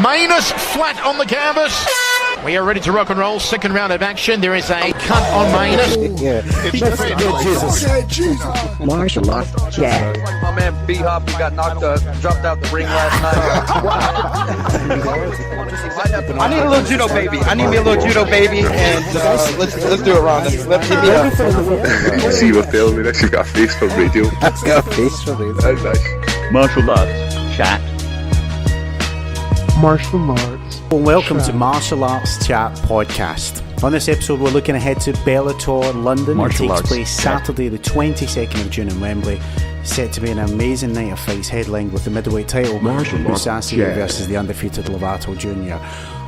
Manus flat on the canvas. We are ready to rock and roll. Second round of action. There is a cut on Manus. Jesus. Martial art. Yeah. My man B-Hop, who got dropped out the ring last night. I need a little judo baby. And let's do it, Rhonda. Let's hit me up. See you were filming this. You got a face for radio. Got a face for radio. That's nice. Martial arts chat. Martial arts. Well, welcome to Martial Arts Chat Podcast. On this episode, we're looking ahead to Bellator London. It takes place Saturday, the 22nd of June in Wembley. Set to be an amazing night of fights, headlined with the middleweight title, Musasi versus the undefeated Lovato Jr.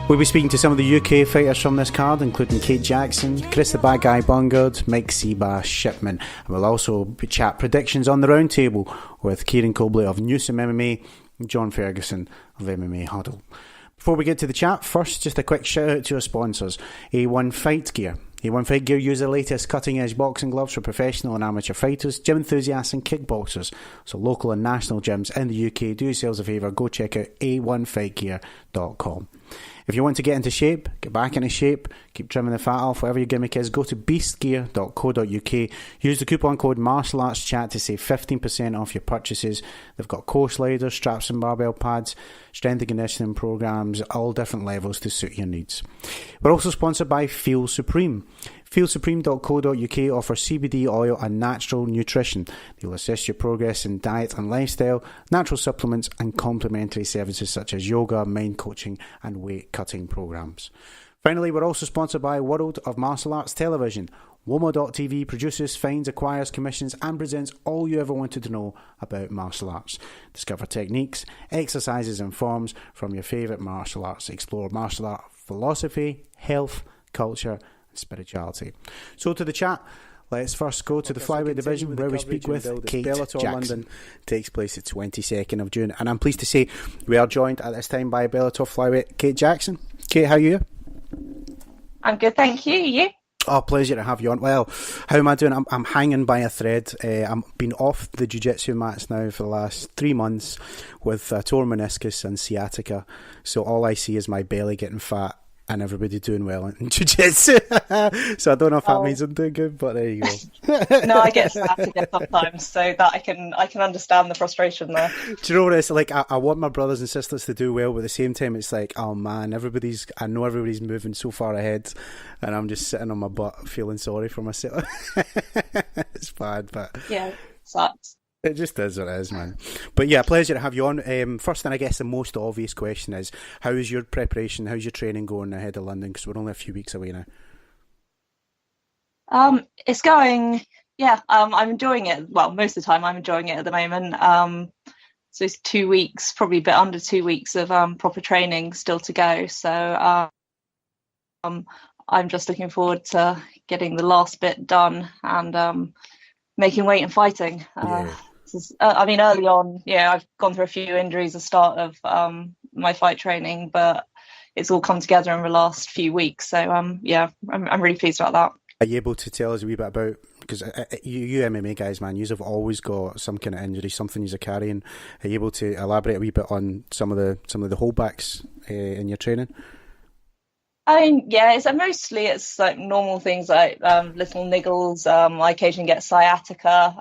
We'll be speaking to some of the UK fighters from this card, including Kate Jackson, Chris the Bad Guy Bungard, Mike Seabass, Shipman, and we'll also chat predictions on the Roundtable with Kieran Cobley of Newsome MMA, John Ferguson of MMA Huddle. Before we get to the chat, first, just a quick shout out to our sponsors, A1 Fight Gear. A1 Fight Gear use the latest cutting edge boxing gloves for professional and amateur fighters, gym enthusiasts and kickboxers. So local and national gyms in the UK, do yourselves a favour, go check out a1fightgear.com. If you want to get into shape, get back into shape, keep trimming the fat off, whatever your gimmick is, go to beastgear.co.uk. Use the coupon code MartialArtsChat to save 15% off your purchases. They've got core sliders, straps and barbell pads, strength and conditioning programs, all different levels to suit your needs. We're also sponsored by Feel Supreme. FeelSupreme.co.uk offers CBD oil and natural nutrition. They'll assist your progress in diet and lifestyle, natural supplements and complementary services such as yoga, mind coaching and weight cutting programs. Finally, we're also sponsored by World of Martial Arts Television. Womo.tv produces, finds, acquires, commissions and presents all you ever wanted to know about martial arts. Discover techniques, exercises and forms from your favourite martial arts. Explore martial art philosophy, health, culture spirituality. So to the chat, let's first go to the flyweight division where we speak with Kate Bellator Jackson. London takes place the 22nd of June, and I'm pleased to say we are joined at this time by Bellator flyweight Kate Jackson. Kate, how are you? I'm good, thank you. You? Oh, pleasure to have you on. Well, how am I doing? I'm hanging by a thread. I'm been off the jiu-jitsu mats now for the last 3 months with torn meniscus and sciatica, so all I see is my belly getting fat and everybody doing well in jiu-jitsu. So I don't know if that means I'm doing good, but there you go. No, I get sciatica sometimes, so that I can understand the frustration there. Do you know what it's like? I want my brothers and sisters to do well, but at the same time it's like, oh man, I know everybody's moving so far ahead and I'm just sitting on my butt feeling sorry for myself. It's bad, but yeah, sucks. It just is what it is, man. But yeah, pleasure to have you on. First, and I guess the most obvious question is, how is your preparation? How's your training going ahead of London? Because we're only a few weeks away now. It's going, yeah. I'm enjoying it. Well, most of the time, I'm enjoying it at the moment. So it's 2 weeks, probably a bit under 2 weeks of proper training still to go. So I'm just looking forward to getting the last bit done and making weight and fighting. I mean, early on, yeah, I've gone through a few injuries at the start of my fight training, but it's all come together in the last few weeks. So, yeah, I'm really pleased about that. Are you able to tell us a wee bit about, because you MMA guys, man, you have always got some kind of injury, something you're carrying. Are you able to elaborate a wee bit on some of the holdbacks in your training? I mean, yeah, it's like normal things like little niggles. I occasionally get sciatica.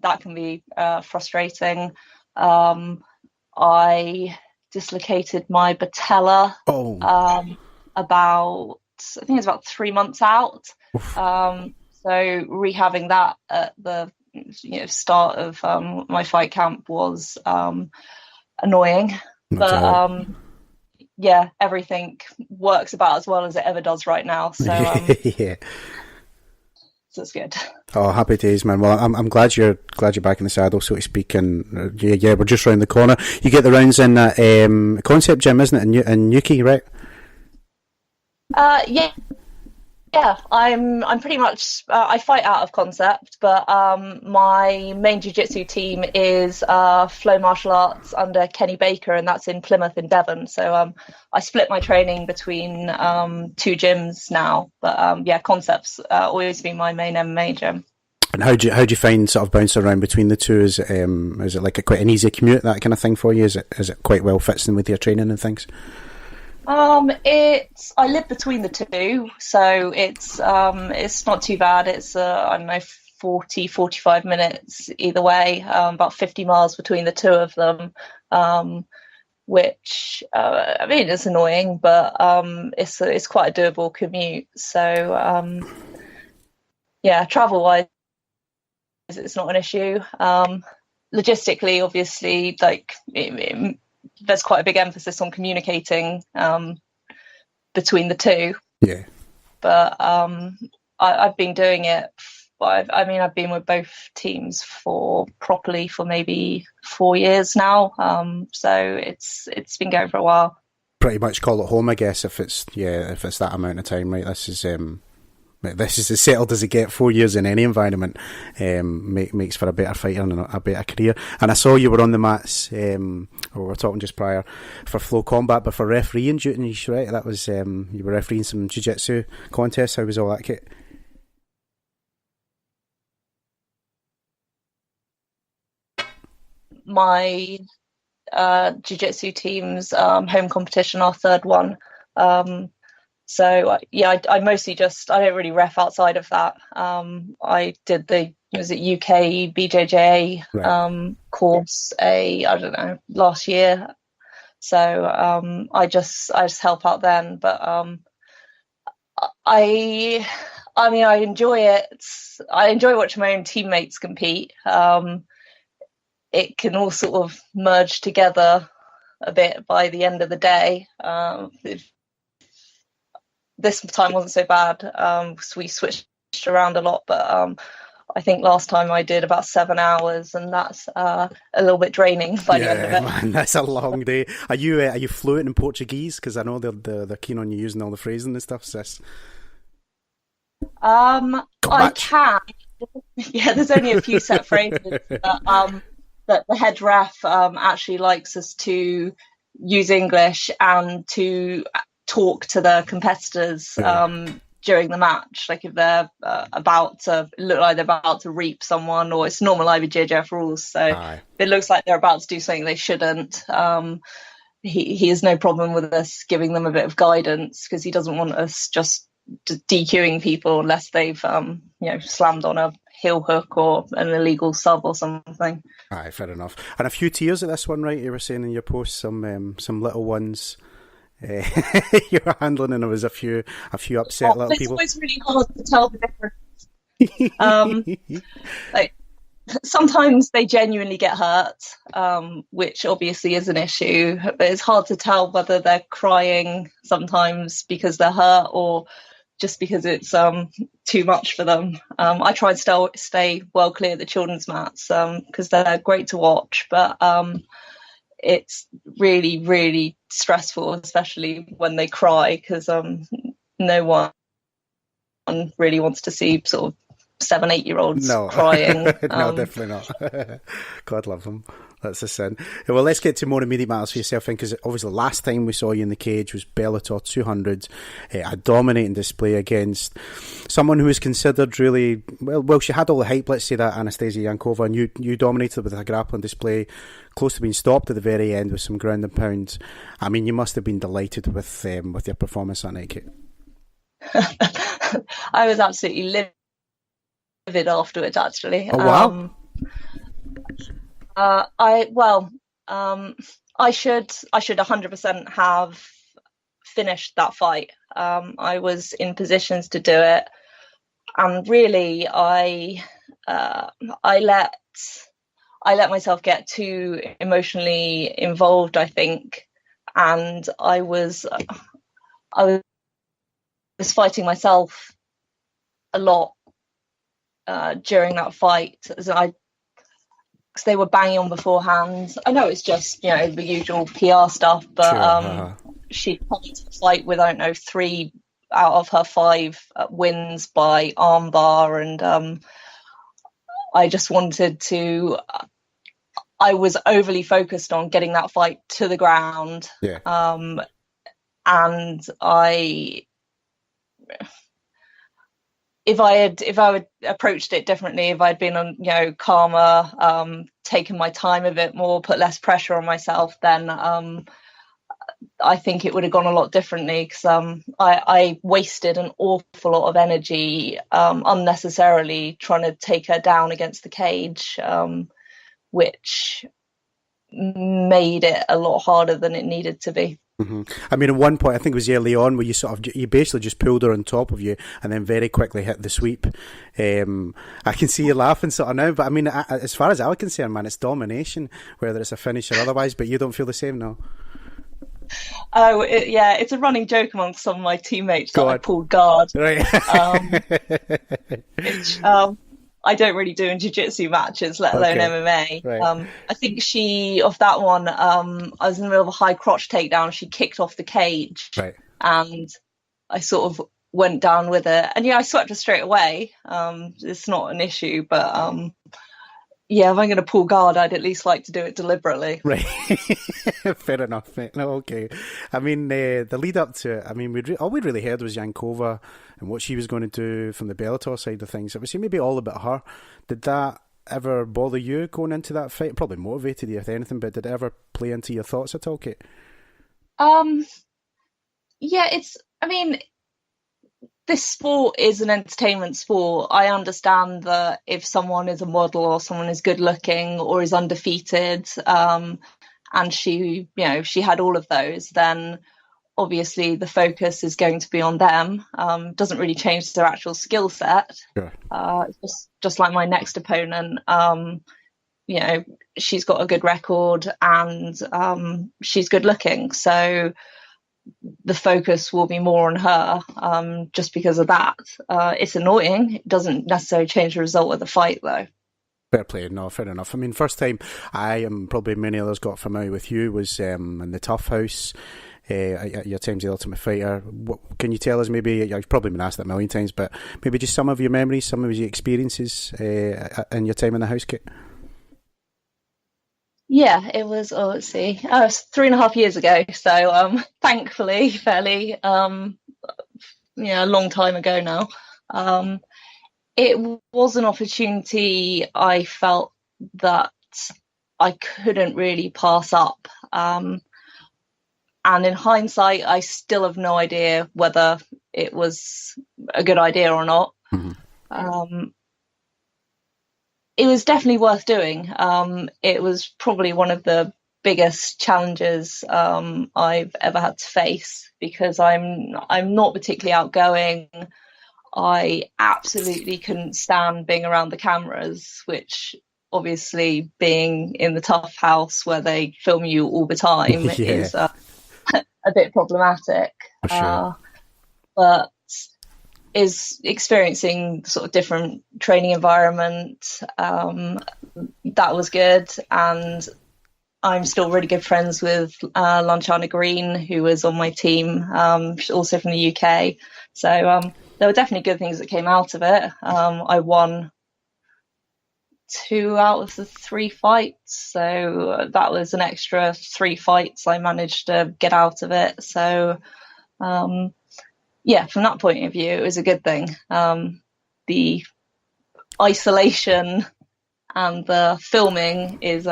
That can be frustrating. I dislocated my patella about 3 months out. So rehabbing that at the start of my fight camp was annoying. But yeah, everything works about as well as it ever does right now. So yeah, so it's good. Oh, happy days, man. Well, I'm glad you're back in the saddle, so to speak. And yeah, we're just round the corner. You get the rounds in that Concept Gym, isn't it, in Newquay, right? Yeah, I'm pretty much, I fight out of Concept, but my main jiu-jitsu team is Flow Martial Arts under Kenny Baker, and that's in Plymouth in Devon. So I split my training between 2 gyms now, but yeah, Concept's always been my main MMA gym. And how do you find sort of bouncing around between the two? Is it like quite an easy commute, that kind of thing for you? Is it quite well fits in with your training and things? I live between the two, so it's not too bad. It's I don't know, 45 minutes either way, about 50 miles between the two of them, which I mean, it's annoying, but it's quite a doable commute. So yeah, travel wise, it's not an issue. Logistically, obviously, like there's quite a big emphasis on communicating between the two. Yeah. But I've been doing it. I've been with both teams properly for maybe 4 years now. So it's been going for a while. Pretty much call it home, I guess. If it's that amount of time, right? This is as settled as it gets. 4 years in any environment makes for a better fighter and a better career. And I saw you were on the mats, or we were talking just prior, for Flow Combat, but for refereeing duties, right? That was you were refereeing some jiu-jitsu contests. How was all that kit? My jiu-jitsu team's home competition, our third one. So yeah, I mostly I don't really ref outside of that. I did the UK BJJ course I don't know, last year. So I just help out then. But I enjoy it. I enjoy watching my own teammates compete. It can all sort of merge together a bit by the end of the day. This time wasn't so bad. So we switched around a lot, but I think last time I did about 7 hours, and that's a little bit draining by the end of it. Man, that's a long day. Are you fluent in Portuguese? Because I know they're keen on you using all the phrasing and stuff, sis. I can. Yeah, there's only a few set phrases that the head ref actually likes us to use English and to talk to the competitors during the match. Like if they're about to reap someone, or it's normal IBJJF rules. So if it looks like they're about to do something they shouldn't, he has no problem with us giving them a bit of guidance, because he doesn't want us just DQing people unless they've slammed on a heel hook or an illegal sub or something. Aye, fair enough. And a few tears at this one, right? You were saying in your post some little ones you were handling, and there was a few upset little people. It's always really hard to tell the difference. Like sometimes they genuinely get hurt, which obviously is an issue, but it's hard to tell whether they're crying sometimes because they're hurt or just because it's too much for them. I try and stay well clear of the children's mats because they're great to watch, but it's really, really stressful, especially when they cry, because no one really wants to see sort of 7-8-year-olds crying. No, definitely not. God love them. That's a sin. Well, let's get to more immediate matters for yourself, because obviously the last time we saw you in the cage was Bellator 200, a dominating display against someone who was considered really, well, she had all the hype, let's say that, Anastasia Yankova, and you dominated with a grappling display, close to being stopped at the very end with some ground and pound. I mean, you must have been delighted with your performance that night, Kate. I was absolutely livid afterwards, actually. Oh, wow. I should 100% have finished that fight. I was in positions to do it, and really, I let myself get too emotionally involved, I think, and I was fighting myself a lot during that fight. Because they were banging on beforehand. I know it's just, the usual PR stuff, but she come into the fight with, 3 out of her 5 wins by armbar, and I just wanted to... I was overly focused on getting that fight to the ground. Yeah. And if I had approached it differently, if I'd been on, calmer, taken my time a bit more, put less pressure on myself, then I think it would have gone a lot differently, because I wasted an awful lot of energy unnecessarily trying to take her down against the cage, which made it a lot harder than it needed to be. Mm-hmm. I mean, at one point, I think it was early on, where you basically just pulled her on top of you and then very quickly hit the sweep. I can see you laughing sort of now, but I mean, as far as I'm concerned, man, it's domination, whether it's a finish or otherwise, but you don't feel the same now? Oh, it's a running joke amongst some of my teammates that I pulled guard. Right. Which I don't really do in jiu-jitsu matches, let alone MMA. Right. I think of that one, I was in the middle of a high crotch takedown. She kicked off the cage, right, and I sort of went down with it. And I swept her straight away. It's not an issue, but if I'm going to pull guard, I'd at least like to do it deliberately. Right. Fair enough, mate. No, okay. I mean, the lead up to it, I mean, all we'd really heard was Yankova and what she was going to do from the Bellator side of things. It was maybe all about her. Did that ever bother you going into that fight? Probably motivated you, if anything, but did it ever play into your thoughts at all, Kate? This sport is an entertainment sport. I understand that if someone is a model or someone is good looking or is undefeated, and she had all of those, then obviously the focus is going to be on them. Doesn't really change their actual skill set. Sure. Just like my next opponent, she's got a good record and she's good looking. So the focus will be more on her, just because of that. It's annoying. It doesn't necessarily change the result of the fight, though. Fair play, no, fair enough. I mean, first time I am probably many others got familiar with you was in the Tough House. At your times, the Ultimate Fighter. What, can you tell us maybe? I've probably been asked that a million times, but maybe just some of your memories, some of your experiences in your time in the house, Kit. Yeah, it was. Let's see. It was 3.5 years ago. So, thankfully, fairly, a long time ago now. It was an opportunity I felt that I couldn't really pass up. And in hindsight, I still have no idea whether it was a good idea or not. Mm-hmm. It was definitely worth doing. It was probably one of the biggest challenges I've ever had to face, because I'm not particularly outgoing. I absolutely couldn't stand being around the cameras, which obviously being in the Tough House where they film you all the time is a bit problematic. For sure. But is experiencing sort of different training environment. That was good. And I'm still really good friends with Lanchana Green, who was on my team, also from the UK. So there were definitely good things that came out of it. I won 2 out of the 3 fights, so that was an extra 3 fights I managed to get out of it. So from that point of view, it was a good thing. The isolation and the filming is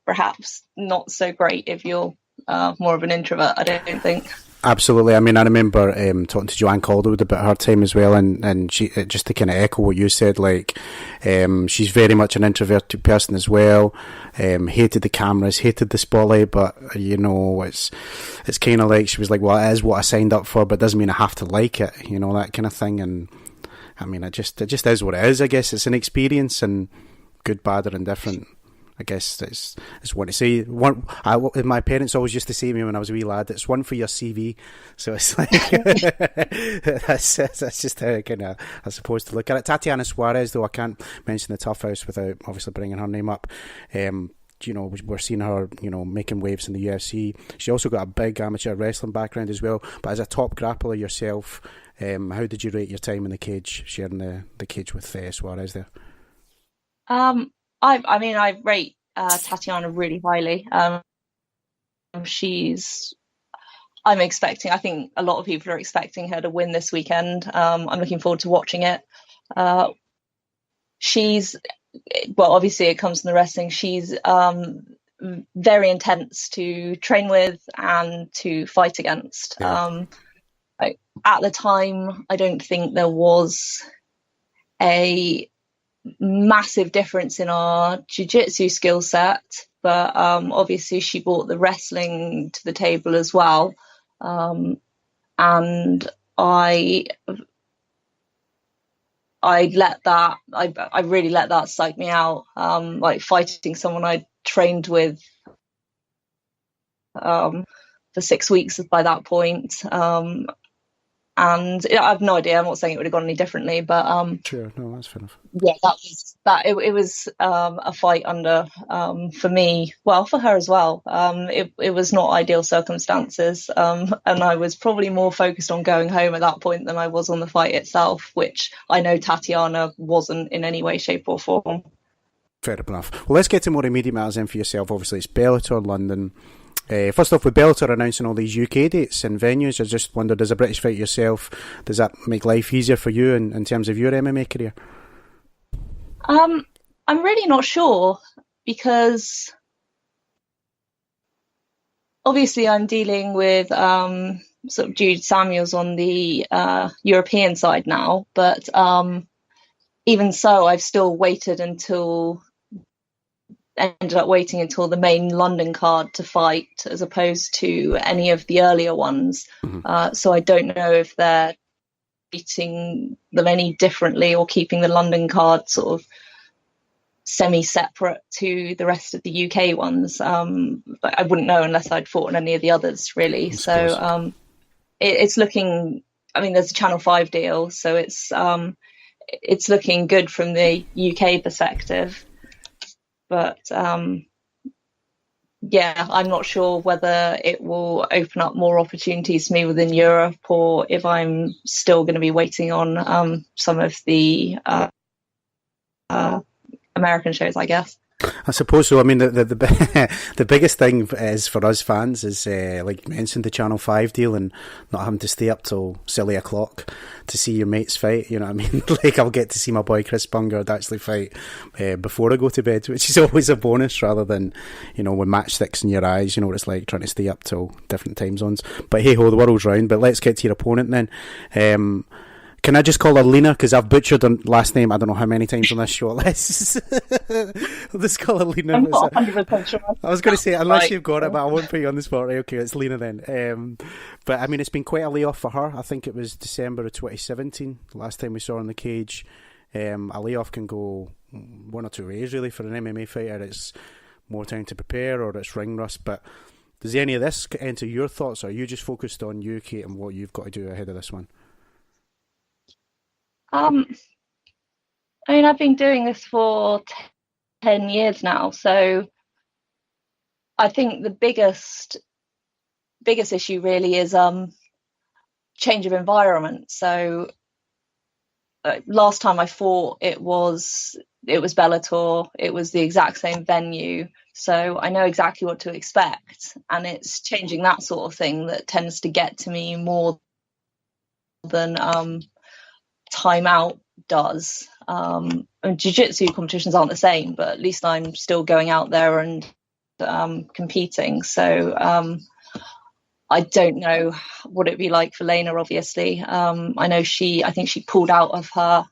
perhaps not so great if you're more of an introvert, I don't think. Absolutely. I mean, I remember talking to Joanne Calderwood about her time as well, and she, just to kind of echo what you said, like, she's very much an introverted person as well, hated the cameras, hated the spotlight, but, it's kind of like, she was like, well, it is what I signed up for, but it doesn't mean I have to like it, that kind of thing. And I mean, it just is what it is, I guess. It's an experience, and good, bad, or indifferent. I guess it's one to say. My parents always used to say to me when I was a wee lad, it's one for your CV. So it's like that's just how I suppose to look at it. Tatiana Suarez, though, I can't mention the Tough House without obviously bringing her name up. We're seeing her, making waves in the UFC. She also got a big amateur wrestling background as well. But as a top grappler yourself, how did you rate your time in the cage, sharing the cage with Suarez there? I rate Tatiana really highly. I think a lot of people are expecting her to win this weekend. I'm looking forward to watching it. Obviously it comes from the wrestling. She's very intense to train with and to fight against. Yeah. At the time, I don't think there was a massive difference in our jiu-jitsu skill set, but obviously she brought the wrestling to the table as well, and I really let that psych me out, like fighting someone I trained with for 6 weeks by that point. And I have no idea. I'm not saying it would have gone any differently, but sure, no, that's fair enough. Yeah, it was a fight under, for me, well, for her as well. It was not ideal circumstances, and I was probably more focused on going home at that point than I was on the fight itself, which I know Tatiana wasn't in any way, shape, or form. Fair enough. Well, let's get to more immediate matters then for yourself. Obviously, it's Bellator London. First off, with Bellator announcing all these UK dates and venues, I just wondered, as a British fighter yourself, does that make life easier for you in terms of your MMA career? I'm really not sure, because obviously I'm dealing with sort of Jude Samuels on the European side now, but even so, I've still ended up waiting until the main London card to fight, as opposed to any of the earlier ones. Mm-hmm. So I don't know if they're treating them any differently or keeping the London card sort of semi-separate to the rest of the UK ones. But I wouldn't know unless I'd fought on any of the others, really. So it's looking, I mean, there's a Channel 5 deal, so it's looking good from the UK perspective. But yeah, I'm not sure whether it will open up more opportunities for me within Europe, or if I'm still going to be waiting on some of the American shows, I guess. I suppose so. I mean, the biggest thing is for us fans is, like you mentioned, the Channel 5 deal and not having to stay up till silly o'clock to see your mates fight. You know what I mean? Like, I'll get to see my boy Chris Bungard actually fight before I go to bed, which is always a bonus, rather than, you know, with matchsticks in your eyes, you know what it's like trying to stay up till different time zones. But hey ho, the world's round. But let's get to your opponent then. Can I just call her Lena? Because I've butchered her last name I don't know how many times on this show. Let's just call her Lena. I'm not 100% sure. I was going to say, unless right. You've got it, but I won't put you on the spot. Right, okay, it's Lena then. But I mean, it's been quite a layoff for her. I think it was December of 2017, last time we saw her in the cage. A layoff can go one or two ways, really, for an MMA fighter. It's more time to prepare, or it's ring rust. But does any of this enter your thoughts, or are you just focused on UK and what you've got to do ahead of this one? I mean, I've been doing this for 10 years now, so I think the biggest issue really is change of environment. So last time I fought, it was Bellator. It was the exact same venue, so I know exactly what to expect, and it's changing that sort of thing that tends to get to me more than time out does. And jiu-jitsu competitions aren't the same, but at least I'm still going out there and competing. So I don't know what it'd be like for Lena, obviously. I know I think she pulled out of her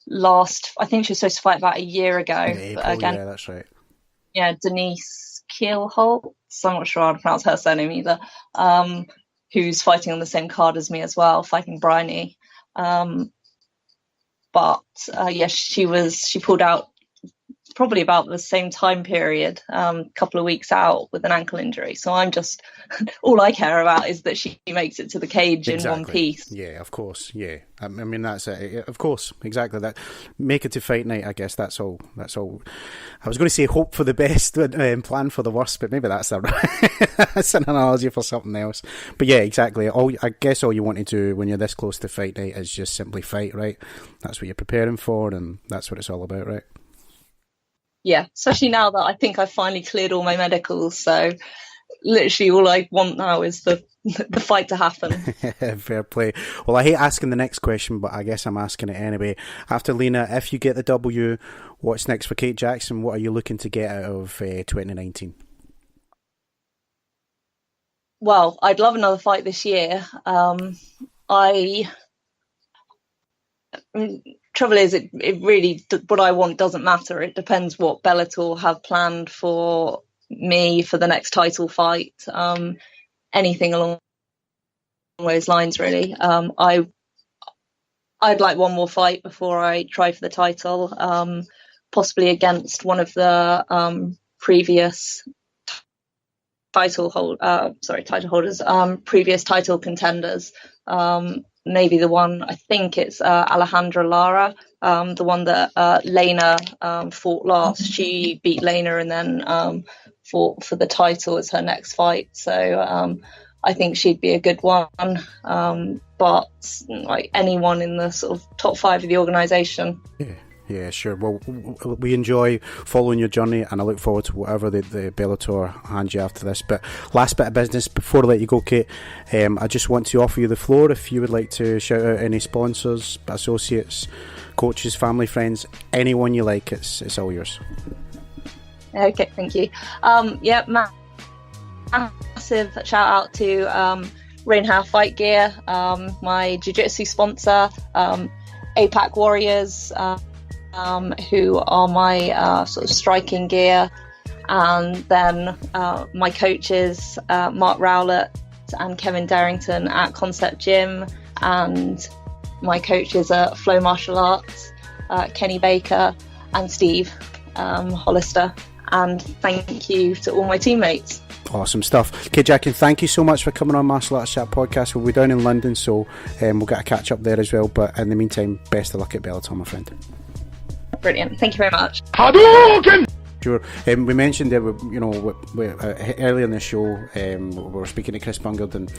last, I think she was supposed to fight about a year ago. April, again, yeah, that's right. Yeah, Denise Keelholt, I'm not sure how to pronounce her surname either, who's fighting on the same card as me as well, fighting Bryony. But yes, she pulled out probably about the same time period, a couple of weeks out with an ankle injury. So I'm just, all I care about is that she makes it to the cage in one piece. Yeah, of course. Yeah, I mean that's it. Of course, exactly that. Make it to fight night. I guess that's all. I was going to say hope for the best and plan for the worst, but maybe that's that's an analogy for something else. But yeah, exactly. I guess all you want to do when you're this close to fight night is just simply fight, right? That's what you're preparing for, and that's what it's all about, right? Yeah, especially now that I think I've finally cleared all my medicals. So literally all I want now is the fight to happen. Fair play. Well, I hate asking the next question, but I guess I'm asking it anyway. After Lena, if you get the W, what's next for Kate Jackson? What are you looking to get out of 2019? well, I'd love another fight this year. Trouble is, it really, what I want doesn't matter. It depends what Bellator have planned for me for the next title fight. Anything along those lines, really. I'd like one more fight before I try for the title, possibly against one of the previous title holders, previous title contenders. Maybe the one, I think it's Alejandra Lara, the one that Lena fought last. She beat Lena and then fought for the title as her next fight. So I think she'd be a good one. But like anyone in the sort of top 5 of the organisation. Yeah, sure. Well, we enjoy following your journey, and I look forward to whatever the Bellator hands you after this. But last bit of business before I let you go, Kate, I just want to offer you the floor if you would like to shout out any sponsors, associates, coaches, family, friends, anyone you like. It's all yours. Okay, thank you. Massive shout out to Rainhouse Fight Gear, my jiu-jitsu sponsor, APAC Warriors, who are my sort of striking gear, and then my coaches, Mark Rowlett and Kevin Darrington at Concept Gym, and my coaches at Flow Martial Arts, Kenny Baker and Steve Hollister. And thank you to all my teammates. Awesome stuff. Okay, Jackie, thank you so much for coming on Martial Arts Chat Podcast. We'll be down in London, so we'll get a catch up there as well. But in the meantime, best of luck at Bellator, my friend. Brilliant. Thank you very much. Hadouken! Sure. We mentioned there, earlier in the show, we were speaking to Chris Bungard, and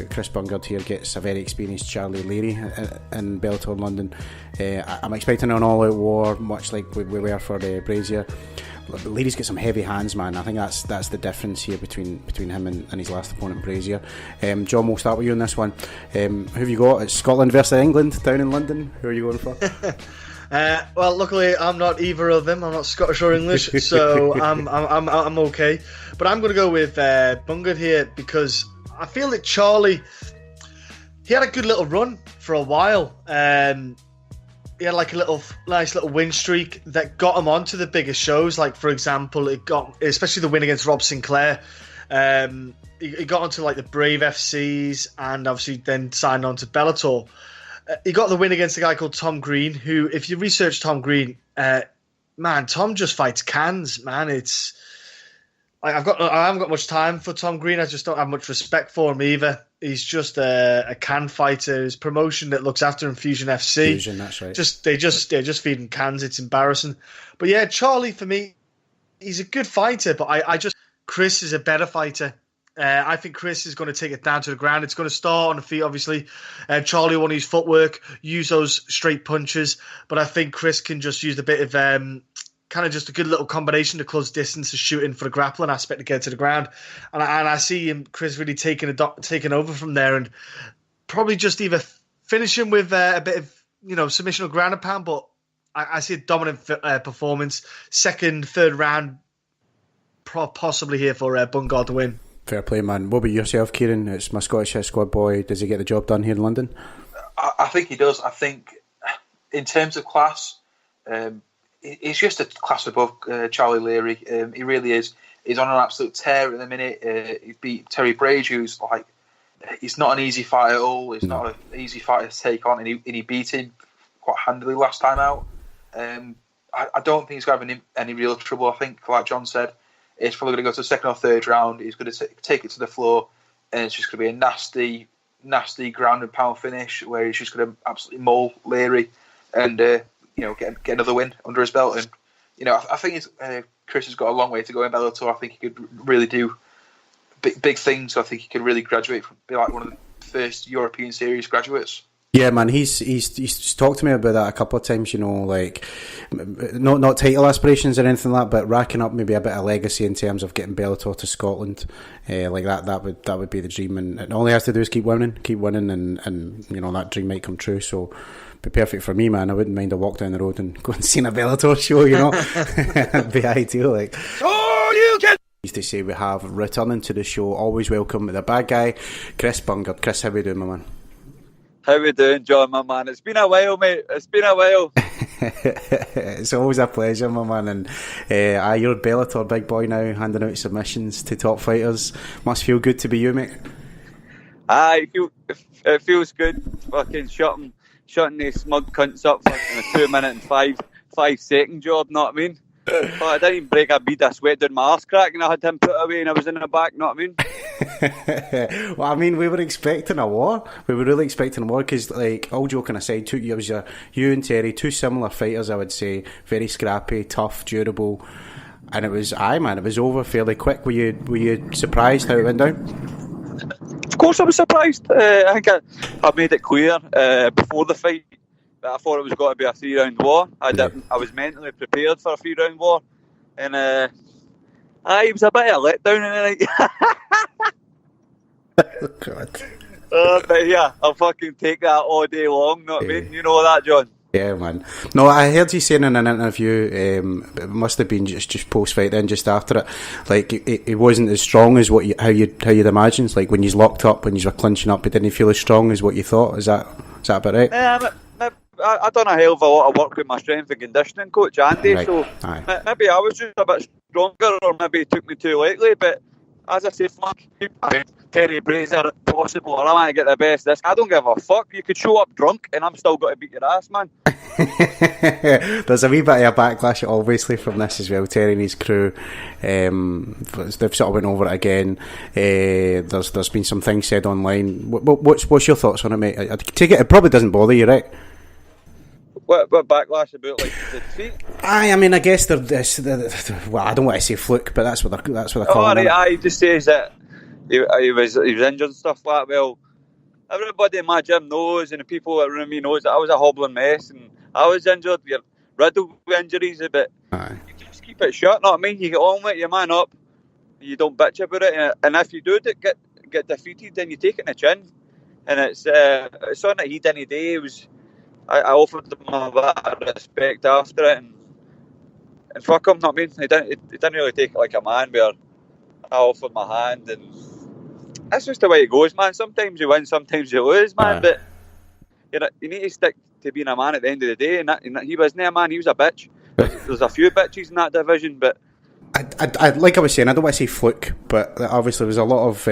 Chris Bungard here gets a very experienced Charlie Leary in Bellator London. I'm expecting an all-out war, much like we were for Brazier. Leary's got some heavy hands, man. I think that's the difference here between him and his last opponent, Brazier. John, we'll start with you on this one. Who have you got? It's Scotland versus England down in London. Who are you going for? Well, luckily I'm not either of them. I'm not Scottish or English, so I'm okay. But I'm going to go with Bungard here, because I feel that Charlie, he had a good little run for a while. He had like a nice little win streak that got him onto the biggest shows. Like, for example, especially the win against Rob Sinclair. He got onto like the Brave FCs, and obviously then signed on to Bellator. He got the win against a guy called Tom Green, who, if you research Tom Green, man, Tom just fights cans, man. It's like I haven't got much time for Tom Green. I just don't have much respect for him either. He's just a can fighter. His promotion that looks after him, Fusion FC. Fusion, that's right. They're just feeding cans. It's embarrassing. But yeah, Charlie, for me, he's a good fighter, but Chris is a better fighter. I think Chris is going to take it down to the ground. It's going to start on the feet, obviously. Charlie will use footwork, use those straight punches, but I think Chris can just use a bit of kind of just a good little combination to close distance to shooting for the grappling aspect to get to the ground. And I see Chris really taking over from there, and probably just either finishing with a bit of submission or ground and pound. But I see a dominant performance, second, third round, possibly here for Bungard to win. Fair play, man. What about yourself, Kieran? It's my Scottish squad boy. Does he get the job done here in London? I think he does. I think in terms of class, he's just a class above Charlie Leary. He really is. He's on an absolute tear at the minute. He beat Terry Brage, who's like, he's not an easy fight at all. He's not an easy fighter to take on, and he beat him quite handily last time out. I don't think he's going to have any real trouble. I think, like John said, it's probably going to go to the second or third round. He's going to take it to the floor, and it's just going to be a nasty ground and pound finish where he's just going to absolutely maul Leary and get another win under his belt. And I think Chris has got a long way to go in Bellator. I think he could really do big things. I think he could really graduate from be like one of the first European Series graduates. Yeah, man, he's talked to me about that a couple of times, like not title aspirations or anything like that, but racking up maybe a bit of legacy in terms of getting Bellator to Scotland, like that would be the dream, and all he has to do is keep winning, and that dream might come true. So be perfect for me, man. I wouldn't mind a walk down the road and go and see a Bellator show, it'd be ideal. Like, oh, you can To say we have returning to the show, always welcome the bad guy, Chris Bungard. Chris, how we doing, my man? How we doing, John, my man? It's been a while, mate. It's been a while. It's always a pleasure, my man. And you're a Bellator big boy now, handing out submissions to top fighters. Must feel good to be you, mate. It feels good. Fucking shutting these smug cunts up for a 2 minute and 5 second job, know what I mean? But I didn't even break a bead of sweat down my arse crack, and I had him put away and I was in the back, know what I mean? Well, I mean, we were expecting a war. We were really expecting a war because, like, all joking aside, you and Terry, two similar fighters, I would say. Very scrappy, tough, durable. And it was over fairly quick. Were you surprised how it went down? Of course I was surprised. I think I made it clear before the fight that I thought it was going to be a 3-round war. I was mentally prepared for a 3-round war. And it was a bit of a letdown in the night. Oh, God. But yeah, I'll fucking take that all day long, know what I mean? You know that, John? Yeah, man. No, I heard you saying in an interview, it must have been just post-fight then, just after it, like, it wasn't as strong as how you'd imagined. Like, when you locked up, when you were clinching up, it didn't feel as strong as what you thought. Is that about right? I done a hell of a lot of work with my strength and conditioning coach, Andy, right. So maybe I was just a bit stronger, or maybe it took me too lately, but as I say, fuck you, Terry Brazier, possible, or I want to get the best of this. I don't give a fuck. You could show up drunk and I'm still going to beat your ass, man. There's a wee bit of a backlash, obviously, from this as well. Terry and his crew, they've sort of went over it again. There's been some things said online. What's your thoughts on it, mate? I take it probably doesn't bother you, right? What backlash about, like, the tweet? I mean, I guess well, I don't want to say fluke, but that's what they're calling it. He just says that he was injured and stuff like that. Well, everybody in my gym knows, and the people around me knows that I was a hobbling mess, and I was injured. You're riddled with injuries, but you just keep it shut, know what I mean? You get on with it, you man up, you don't bitch about it, and if you do get defeated, then you take it in the chin. And it's something that he didn't do. It was... I offered him a bit of respect after it, and fuck him, know what I mean? He didn't really take it like a man, where I offered my hand, and that's just the way it goes, man. Sometimes you win, sometimes you lose, man, but you need to stick to being a man at the end of the day, and he wasn't a man, he was a bitch. There's a few bitches in that division, but... I like I was saying, I don't want to say fluke, but obviously there was a lot of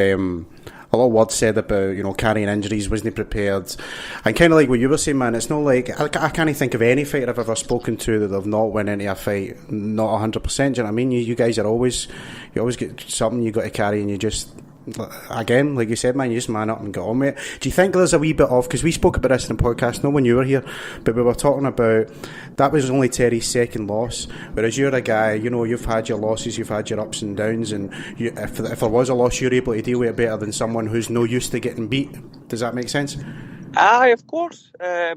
words said about, carrying injuries, wasn't prepared, and kind of like what you were saying, man. It's not like I can't think of any fighter I've ever spoken to that they've not went into a fight not 100%. Do you know what I mean? You guys are always get something you got to carry, and you just, again, like you said, man, you just man up and get on with it. Do you think there's a wee bit of, because we spoke about this in the podcast, not when you were here, but we were talking about that was only Terry's second loss, whereas you're a guy, you've had your losses, you've had your ups and downs, and if there was a loss, you're able to deal with it better than someone who's no used to getting beat. Does that make sense? Aye, of course. I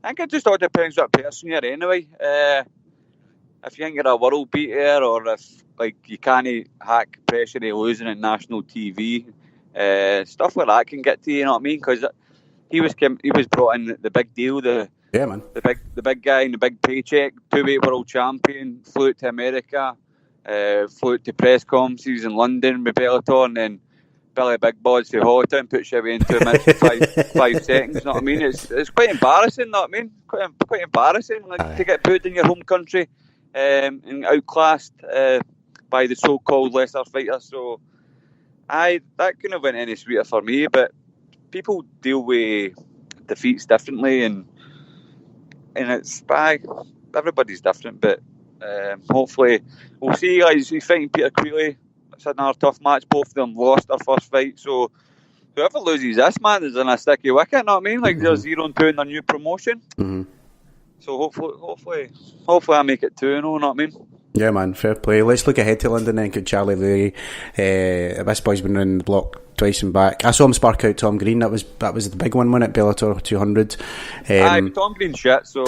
think it just all depends what person you're anyway. If you think you're a world beater, or if you can't hack pressure of losing at national TV, stuff like that can get to you, you know what I mean? Because he was brought in the big deal, the big guy and the big paycheck, 2-weight world champion, flew to America, flew to press conferences in London with Bellator, and then Billy Big Bods to Hawthorne puts you away in 2 minutes and 5 seconds, you know what I mean? It's quite embarrassing, you know what I mean? Quite embarrassing, to get put in your home country and outclassed by the so-called lesser fighters. So that couldn't have went any sweeter for me, but people deal with defeats differently, and it's everybody's different, but hopefully we'll see. He's fighting Peter Quealy. It's another tough match. Both of them lost their first fight, so whoever loses this, man, is in a sticky wicket, you know what I mean? They're 0-2 in their new promotion. Mm-hmm. So hopefully I make it 2-0, you know what I mean? Yeah, man, fair play. Let's look ahead to London then. Good Charlie Leary. This boy's been around the block twice and back. I saw him spark out Tom Green. That was the big one, wasn't it? Bellator 200. Tom Green shit, so...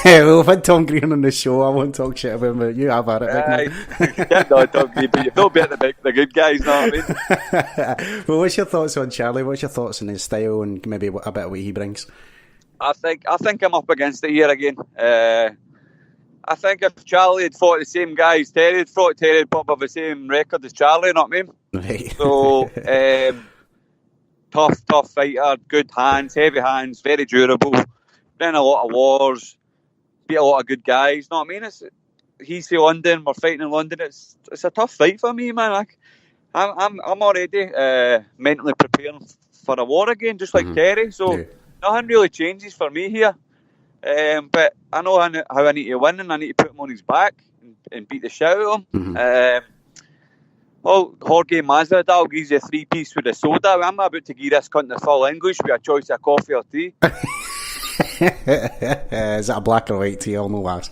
Well, we've had Tom Green on the show. I won't talk shit about him, but you have had it, big man. No, Tom Green, but you've not beat the good guys, you know what I mean? Well, what's your thoughts on Charlie? What's your thoughts on his style and maybe a bit of what he brings? I think I'm up against it here again. I think if Charlie had fought the same guy as Terry had fought, Terry would probably have the same record as Charlie, you know what I mean? Right. So, tough fighter, good hands, heavy hands, very durable, been in a lot of wars, beat a lot of good guys, you know what I mean? He's in London, we're fighting in London, it's a tough fight for me, man. I'm already mentally preparing for a war again, just like Terry, so nothing really changes for me here. But I know how I need to win, and I need to put him on his back and beat the shit out of him. Jorge Masvidal gives you a 3-piece with a soda. I'm about to give this cunt the full English with a choice of coffee or tea. Is that a black or white tea? I'll know that.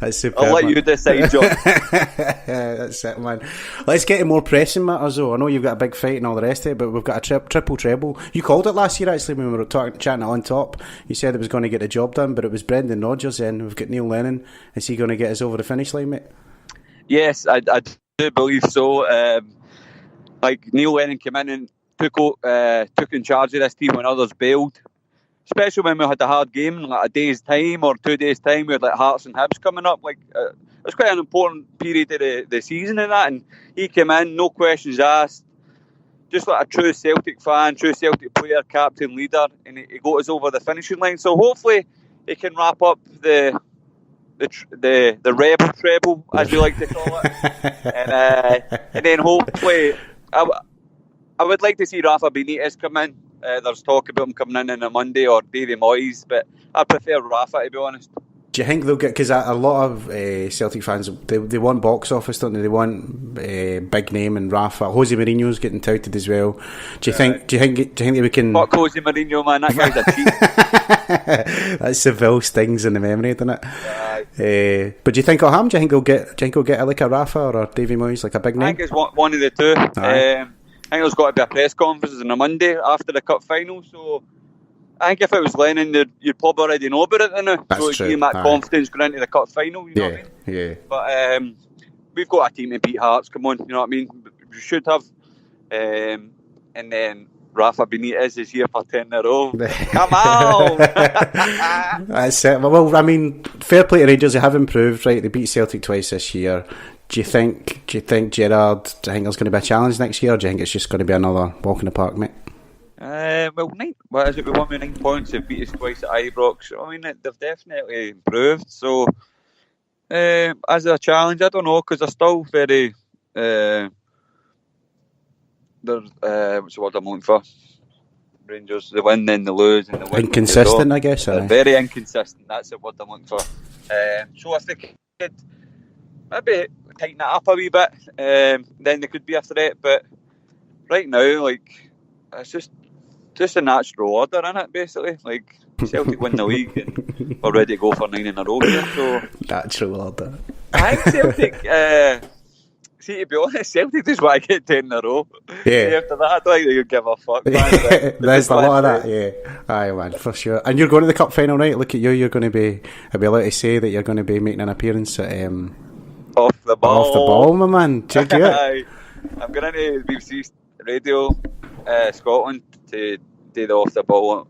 That's superb. I'll let you decide, John. That's it, man. Let's get to more pressing matters, though. I know you've got a big fight and all the rest of it, but we've got a triple treble. You called it last year, actually, when we were chatting on top. You said it was going to get the job done, but it was Brendan Rodgers, and we've got Neil Lennon. Is he going to get us over the finish line, mate? Yes, I do believe so. Neil Lennon came in and took in charge of this team when others bailed. Especially when we had a hard game in like a day's time or 2 days' time, we had like Hearts and Hibs coming up. It was quite an important period of the season in that, and he came in, no questions asked, just like a true Celtic fan, true Celtic player, captain, leader, and he got us over the finishing line. So hopefully he can wrap up the rebel treble, as we like to call it, and then hopefully I would like to see Rafa Benitez come in. There's talk about him coming in on a Monday, or Davy Moyes, but I prefer Rafa, to be honest. Do you think they'll get, because a lot of Celtic fans, they want box office, don't they? They want big name, and Rafa. Jose Mourinho's getting touted as well. Do you think that we can? Fuck Jose Mourinho, man, that guy's a cheat. That Seville stings in the memory, doesn't it? But do you think it'll happen? Do you think he'll get like a Rafa or a Davy Moyes, like a big name? I think it's one of the two. I think there's got to be a press conference on a Monday after the cup final, so I think if it was Lennon, you'd probably already know about it now. That's so true. Give him that confidence going into the cup final, you know what I mean? Yeah. But we've got a team to beat Hearts, come on, you know what I mean? We should have. And then Rafa Benitez is here for 10 in a row. Come on! That's it. Well, I mean, fair play to Rangers, they have improved, right? They beat Celtic twice this year. Do you think Gerrard, do you think there's going to be a challenge next year, or do you think it's just going to be another walk in the park, mate? What is it? We won with 9 points. They've beat us twice at Ibrox. I mean, they've definitely improved. So, as a challenge, I don't know, because they're still very. What's the word I'm looking for? Rangers, they win, then they lose, and they win. Inconsistent, I guess. They're very inconsistent. That's the word I'm looking for. So if they could maybe tighten it up a wee bit, then they could be a threat. But right now, it's just a natural order, isn't it? Basically, Celtic win the league and we're ready to go for 9 in a row here. So natural order. I think Celtic. See, to be honest, Celtic just want to get 10 in a row. Yeah. After that, I don't think they'll give a fuck. Man. There's a lot of that, yeah. Aye, man, for sure. And you're going to the cup final, right? Look at you. You're going to be. I'll be allowed to say that you're going to be making an appearance at. Off the ball, my man. Check it out. I'm going to BBC Radio Scotland to do the off the ball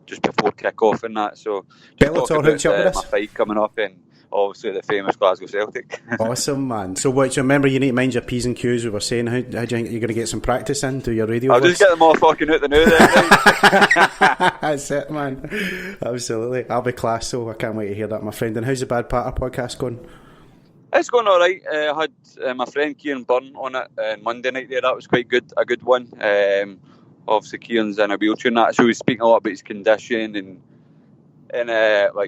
just before kick off and that. So Bellator hooked you up with this? My fight coming up and obviously the famous Glasgow Celtic. Awesome, man. So remember, you need to mind your P's and Q's. We were saying, how do you think you're going to get some practice in? Do your radio I'll voice? just get them all fucking out the new then. That's it, man. Absolutely. I'll be class, so I can't wait to hear that, my friend. And how's the Bad Patter podcast going? It's going alright. I had my friend Kieran Byrne on it on Monday night there. That was quite good, a good one. Obviously Kieran's in a wheelchair and that, so he's speaking a lot about his condition and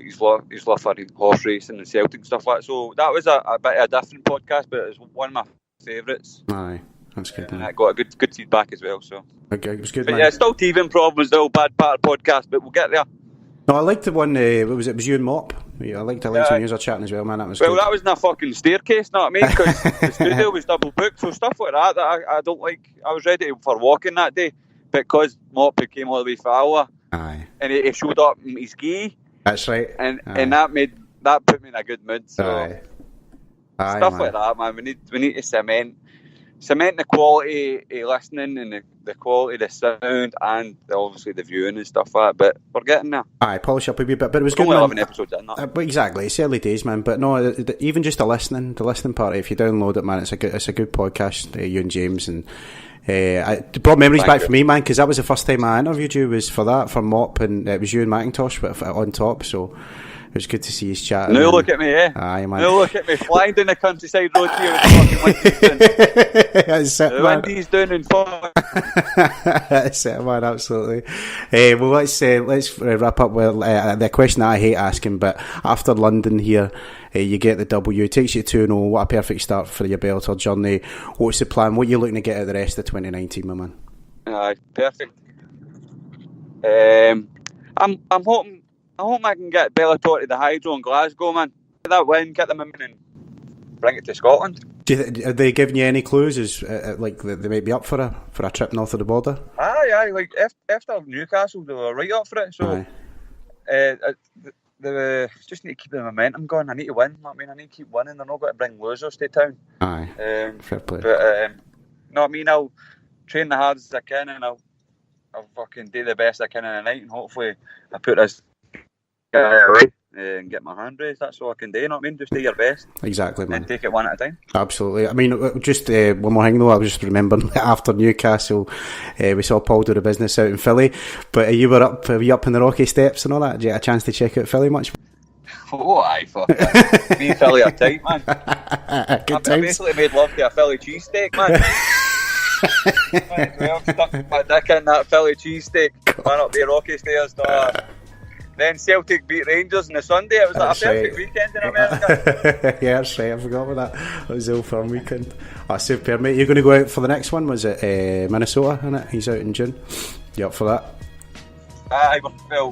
his love for horse racing and Celtic and stuff like that. So that was a bit of a different podcast, but it was one of my favourites. Aye, that's good. And I got a good feedback as well. So okay, it was good. But man. Yeah, still teething problems, still Bad Patter podcast, but we'll get there. No, I liked the one. It was you and Mop. Yeah, I liked when you were chatting as well, man. That was good. Well, that was in a fucking staircase, know what I mean? Because the studio was double booked, so stuff like that I don't like. I was ready for walking that day, but because Mop came all the way for Alva, aye, and he showed up in his gi. That's right, and that put me in a good mood. So aye, stuff man. like that, man. We need to cement cement the quality of listening and the quality of the sound and obviously the viewing and stuff like that. But we're getting there. Aye, polish up a wee bit, but it was We're good. only Man. 11 episodes in that. But exactly, it's early days, man. But no, even just the listening part. If you download it, man, it's a good podcast. You and James and. It brought memories back for me, man, because that was the first time I interviewed you, was for Mop, and it was you and Macintosh on top, so it was good to see you chatting. Now look at me, eh? Aye, man. Now look at me, flying down the countryside road here with the fucking windies down. The windies down in fog. That's it, man, absolutely. Well, let's wrap up with the question that I hate asking, but after London here, you get the W, it takes you to 2-0. What a perfect start for your Bellator journey. What's the plan? What are you looking to get out of the rest of 2019, my man? Aye, perfect. I'm hoping I can get Bellator to the Hydro in Glasgow, man. Get that win, get them in and bring it to Scotland. Are they giving you any clues as like they might be up for a trip north of the border? Aye, like after Newcastle they were right up for it, so they just need to keep the momentum going. I need to win. I need to keep winning. They're not going to bring losers to town. Aye, fair play. But I'll train the hardest as I can, and I'll fucking do the best I can in the night, and hopefully I put this guy away and get my hand raised. That's all I can do. You know what I mean? Just do your best. Exactly, man. And take it one at a time. Absolutely. I mean, just one more thing though. I was just remembering after Newcastle, we saw Paul do the business out in Philly. But you were up in the Rocky Steps and all that. Did you get a chance to check out Philly much? Oh, aye, fuck that. Me and Philly are tight, man. I basically made love to a Philly cheesesteak, man. I've stuck my dick in that Philly cheesesteak. Man up the Rocky Stairs. Then Celtic beat Rangers on the Sunday. It was like a perfect weekend in America. Yeah, that's right. I forgot about that. It was a fun weekend. Super, mate. You're going to go out for the next one? Was it Minnesota, isn't it? He's out in June. You up for that? Aye, we're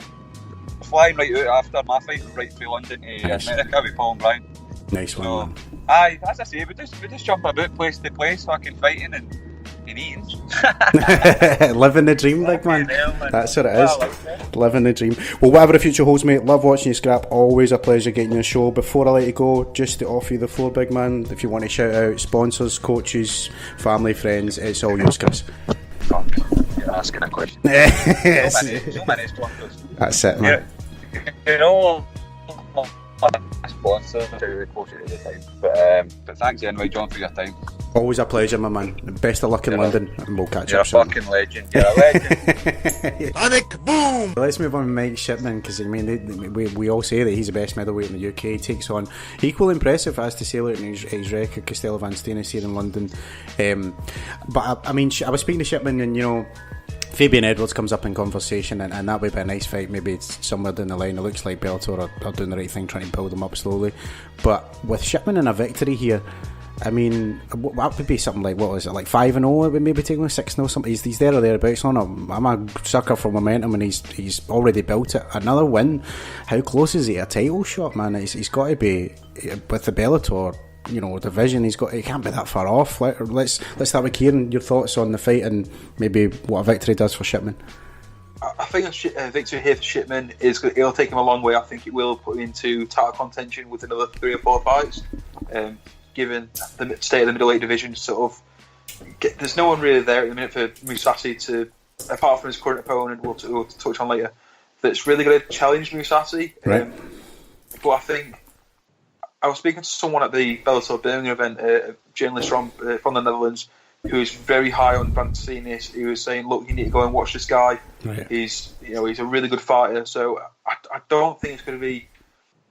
flying right out after my fight, right through London to America with Paul and Brian. Nice one, man. Aye, as I say, we just jump about place to place, fucking fighting and eating. Living the dream, big man. That's what it is. Living the dream. Well, whatever the future holds, mate, love watching you scrap. Always a pleasure getting your show. Before I let you go, just to offer you the floor, big man, if you want to shout out sponsors, coaches, family, friends, it's all yours, Chris. You're asking a question. So many sponsors. That's it, man. You know, sponsor to closer to the time. But thanks anyway, John, for your time. Always a pleasure, my man. Best of luck in London, and we'll catch up soon. You're a fucking legend. You're a legend. Panic boom! Let's move on to Mike Shipman, because I mean, we all say that he's the best middleweight in the UK. He takes on equally impressive as to say in his record, Costello Van Steenis here in London. But I mean, I was speaking to Shipman, and you know, Fabian Edwards comes up in conversation, and that would be a nice fight. Maybe it's somewhere down the line. It looks like Bellator are doing the right thing, trying to build them up slowly. But with Shipman in a victory here, I mean, that would be something like, what was it, like 5-0? It would maybe take him 6-0, something. He's there or thereabouts. I'm a sucker for momentum, and he's already built it. Another win. How close is he a title shot, man? He's got to be with the Bellator, you know, division. He can't be that far off. Let's start with Kieran. Your thoughts on the fight and maybe what a victory does for Shipman. I think a victory here for Shipman it'll take him a long way. I think it will put him into title contention with another 3 or 4 fights. Given the state of the middleweight division, there's no one really there at the minute for Mousasi to, apart from his current opponent, we'll touch on later, that's really going to challenge Mousasi. Right. But I think I was speaking to someone at the Bellator Birmingham event, a journalist from the Netherlands, who is very high on Van Steenis. He was saying, "Look, you need to go and watch this guy. Right. He's a really good fighter." So I don't think it's going to be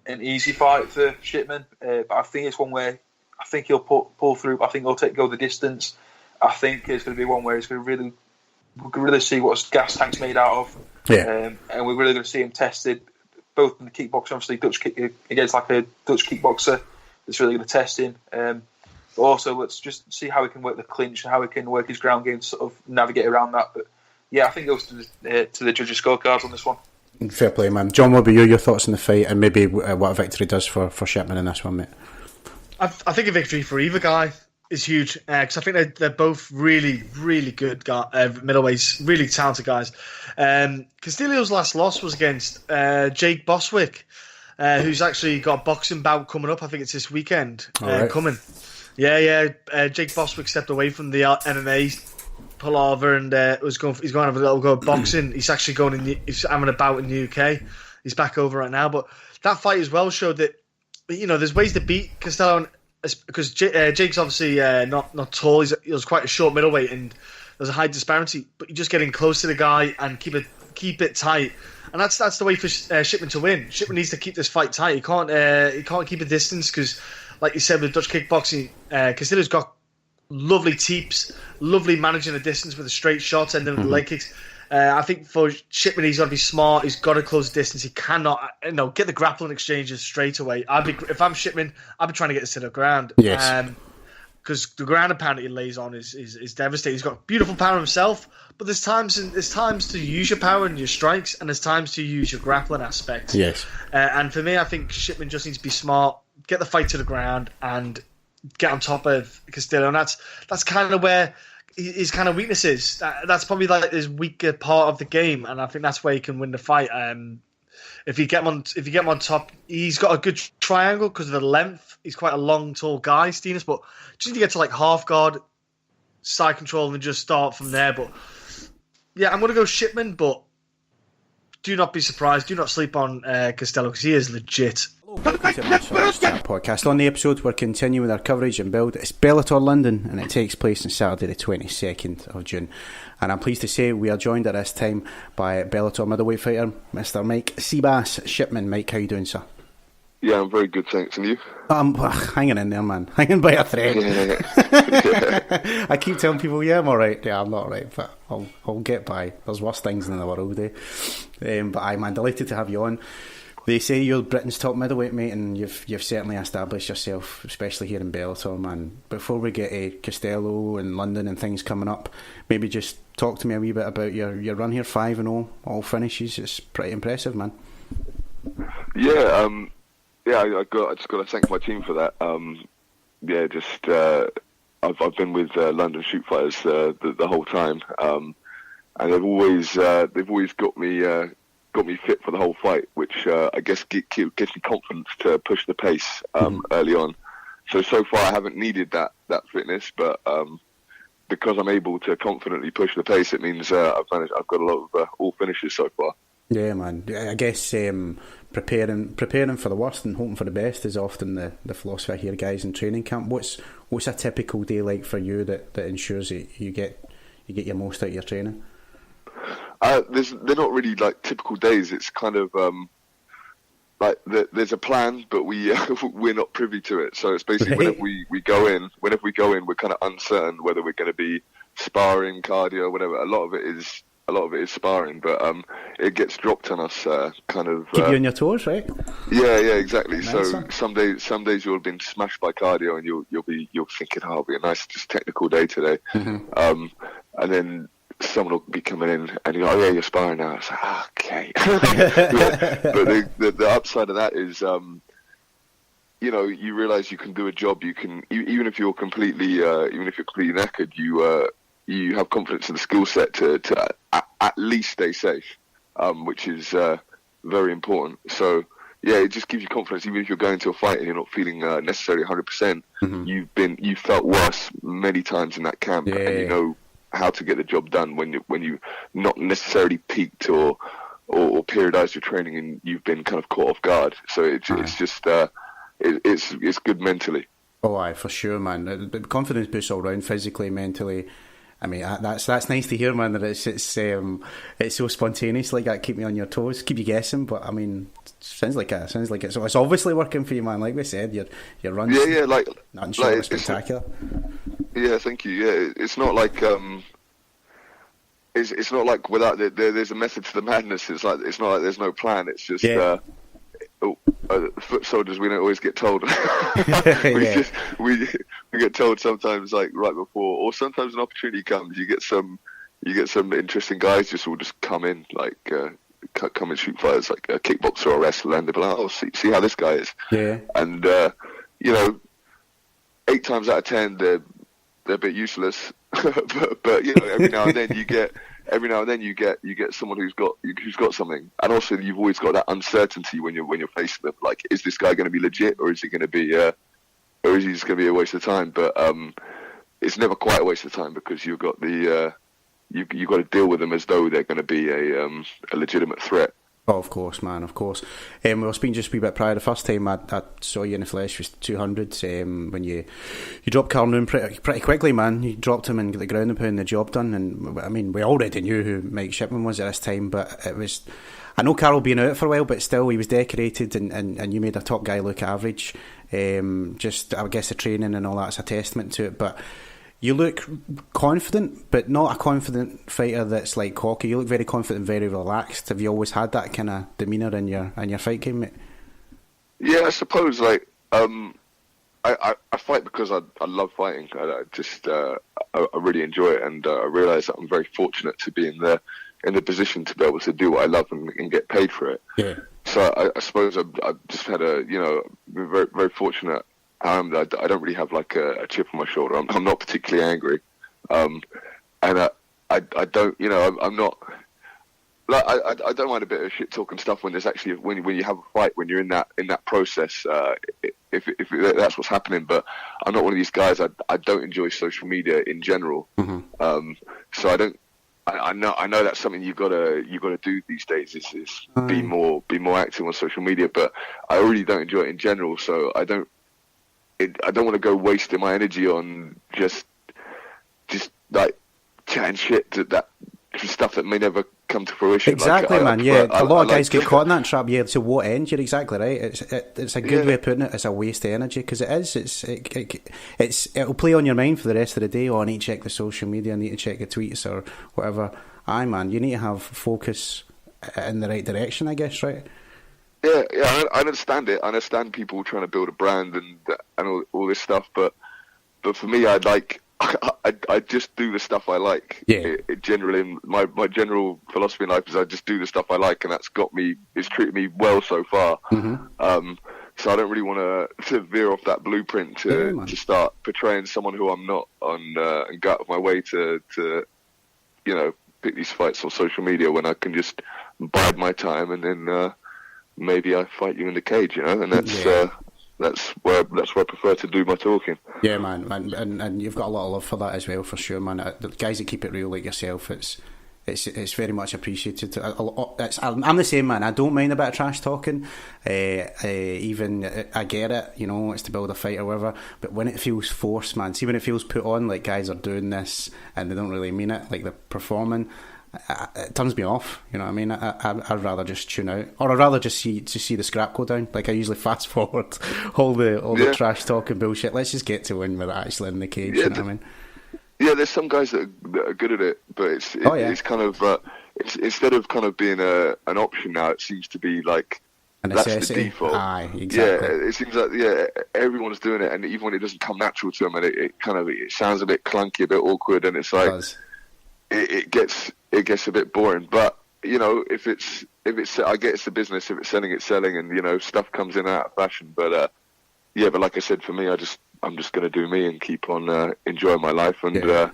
an easy fight for Shipman, but I think it's one where I think he'll pull through. I think he'll go the distance. I think it's going to be one where we can really see what his gas tank's made out of. Yeah. And we're really going to see him tested, both in the kickboxing, obviously Dutch kick against like a Dutch kickboxer. That's really going to test him. But also, let's just see how he can work the clinch and how he can work his ground game to sort of navigate around that. But yeah, I think it goes to the judges' scorecards on this one. Fair play, man. John, what about your thoughts on the fight and maybe what a victory does for Shipman in this one, mate? I think a victory for either guy is huge, because I think they're both really, really good middleweights, really talented guys. Castillo's last loss was against Jake Boswick, who's actually got a boxing bout coming up. I think it's this weekend coming. Yeah. Jake Bostwick stepped away from the MMA pullover and he's going to have a little go at boxing. He's actually he's having a bout in the UK. He's back over right now. But that fight as well showed that, there's ways to beat Costello, because Jake's obviously not tall. He was quite a short middleweight, and there's a high disparity. But you're just getting close to the guy and keep it tight. And that's the way for Shipman to win. Shipman needs to keep this fight tight. He can't keep a distance because, like you said, with Dutch kickboxing, Castillo's got lovely teeps, lovely managing the distance with the straight shots and then with the leg kicks. I think for Shipman, he's got to be smart. He's got to close the distance. He cannot, get the grappling exchanges straight away. If I'm Shipman, I'd be trying to get this to the ground. Yes. Because the ground and pound that he lays on is devastating. He's got beautiful power himself, but there's times to use your power and your strikes, and there's times to use your grappling aspects. Yes. And for me, I think Shipman just needs to be smart, get the fight to the ground, and get on top of Castillo. And that's kind of where his kind of weakness is. That's probably like his weaker part of the game, and I think that's where he can win the fight. If you get him on top, he's got a good triangle because of the length. He's quite a long, tall guy, Steenis, but just need to get to like half guard, side control, and then just start from there. But yeah, I'm going to go Shipman, but do not be surprised. Do not sleep on Costello because he is legit. Welcome to Martial Arts Chat Podcast. On the episode, we're continuing with our coverage and build. It's Bellator London, and it takes place on Saturday the 22nd of June. And I'm pleased to say we are joined at this time by Bellator middleweight fighter, Mr. Mike Seabass Shipman. Mike, how you doing, sir? Yeah, I'm very good, thanks. And you? Hanging in there, man. Hanging by a thread. Yeah. I keep telling people, I'm alright. Yeah, I'm not alright, but I'll get by. There's worse things in the world, But I'm delighted to have you on. They say you're Britain's top middleweight, mate, and you've certainly established yourself, especially here in Bellator, man. Before we get to Costello and London and things coming up, maybe just talk to me a wee bit about your run here, 5-0, all finishes. It's pretty impressive, man. Yeah, I just got to thank my team for that. I've been with London Shoot Fighters the whole time, and they've always got me fit for the whole fight, which I guess gives me confidence to push the pace early on. So far I haven't needed that fitness, but because I'm able to confidently push the pace, it means I've got a lot of all finishes so far. Yeah, man. I guess preparing for the worst and hoping for the best is often the philosophy I hear guys in training camp. What's a typical day like for you that ensures that you get your most out of your training? They're not really like typical days. It's kind of like there's a plan, but we're not privy to it. So it's basically whenever we go in, we're kind of uncertain whether we're going to be sparring, cardio, whatever. A lot of it is sparring, but it gets dropped on us. Kind of keep you on your toes, right? Yeah, exactly. Nice So one. some days you'll have been smashed by cardio, and you're thinking, oh, it'll be a nice just technical day today, and then someone will be coming in and you're like, oh yeah, you're sparring now. It's like, okay. But the upside of that is, you realise you can do a job. You can, even if you're completely knackered, you have confidence in the skill set to at least stay safe, which is very important. So yeah, it just gives you confidence. Even if you're going to a fight and you're not feeling necessarily 100%, you've felt worse many times in that camp, and you know how to get the job done when you not necessarily peaked or periodized your training and you've been kind of caught off guard. So it's just it's good mentally. Oh, aye, for sure, man. The confidence boosts all round, physically, mentally. I mean, that's nice to hear, man. That it's so spontaneous like that. Keep me on your toes, keep you guessing. But I mean, sounds like it's obviously working for you, man. Like we said, your runs, nothing short of spectacular. Yeah, thank you. Yeah, it's not like it's not like without there's a method to the madness. It's not like there's no plan. It's just foot soldiers. We don't always get told. we get told sometimes, like right before, or sometimes an opportunity comes. You get some interesting guys will just come in, like come and shoot fighters, like a kickboxer or a wrestler, and they'll be like, oh, see how this guy is. Yeah. And 8 times out of 10 they're a bit useless, but every now and then you get someone who's got something, and also you've always got that uncertainty when you're facing them. Like, is this guy going to be legit, or is he going to be or is he just going to be a waste of time? But it's never quite a waste of time because you've got the you got to deal with them as though they're going to be a legitimate threat. Oh, of course, man, of course. We were speaking just a wee bit prior. The first time I saw you in the flesh was 200. When you dropped Carl Noon pretty quickly, man. You dropped him and got the ground and pound the job done. And I mean, we already knew who Mike Shipman was at this time, but it was. I know Carl being out for a while, but still, he was decorated, and you made a top guy look average. Just, I guess, the training and all that's a testament to it, but. You look confident, but not a confident fighter that's like cocky. You look very confident, very relaxed. Have you always had that kind of demeanour in your fight game, mate? Yeah, I suppose. Like, I fight because I love fighting. I really enjoy it, and I realise that I'm very fortunate to be in the position to be able to do what I love and get paid for it. Yeah. So I suppose I've just had very very fortunate. I don't really have like a chip on my shoulder. I'm not particularly angry, and I don't, I'm not. Like, I don't mind a bit of shit talk and stuff when there's actually when you have a fight, when you're in that process. If that's what's happening, but I'm not one of these guys. I don't enjoy social media in general. Mm-hmm. So I don't. I know that's something you gotta do these days. Is be more active on social media, but I really don't enjoy it in general. So I don't want to go wasting my energy on just like chatting shit that stuff that may never come to fruition. Exactly, man. A lot of guys get caught in that trap. Yeah, to what end? You're exactly right. It's a good way of putting it. It's a waste of energy because it is. It'll play on your mind for the rest of the day. Oh, I need to check the social media. I need to check the tweets or whatever. Aye, man. You need to have focus in the right direction, I guess, right? Yeah, I understand it. I understand people trying to build a brand and all this stuff, but for me, I just do the stuff I like. Yeah. Generally, my general philosophy in life is I just do the stuff I like, and it's treated me well so far. Mm-hmm. So I don't really want to veer off that blueprint to start portraying someone who I'm not and go out of my way to pick these fights on social media when I can just bide my time and then. Maybe I fight you in the cage, and that's where I prefer to do my talking. Yeah, man, and you've got a lot of love for that as well, for sure, man. The guys that keep it real like yourself, it's very much appreciated. I'm the same, man. I don't mind a bit of trash talking. Even I get it, it's to build a fight or whatever. But when it feels forced, man, see when it feels put on, like guys are doing this and they don't really mean it, like they're performing. It turns me off, you know what I mean? I'd rather just tune out, or I'd rather just see the scrap go down. Like I usually fast forward all the trash talk and bullshit. Let's just get to when we're actually in the cage. You know what I mean? Yeah, there's some guys that are good at it, but it's kind of it's instead of kind of being an option now, it seems to be like a necessity. That's the default. Aye, exactly. Yeah, it seems like everyone's doing it, and even when it doesn't come natural to them, and it sounds a bit clunky, a bit awkward, and it's like it gets a bit boring. But if it's I get it's the business. If it's selling, it's selling, and stuff comes in out of fashion. But but like I said, for me, I'm just going to do me and keep on enjoying my life and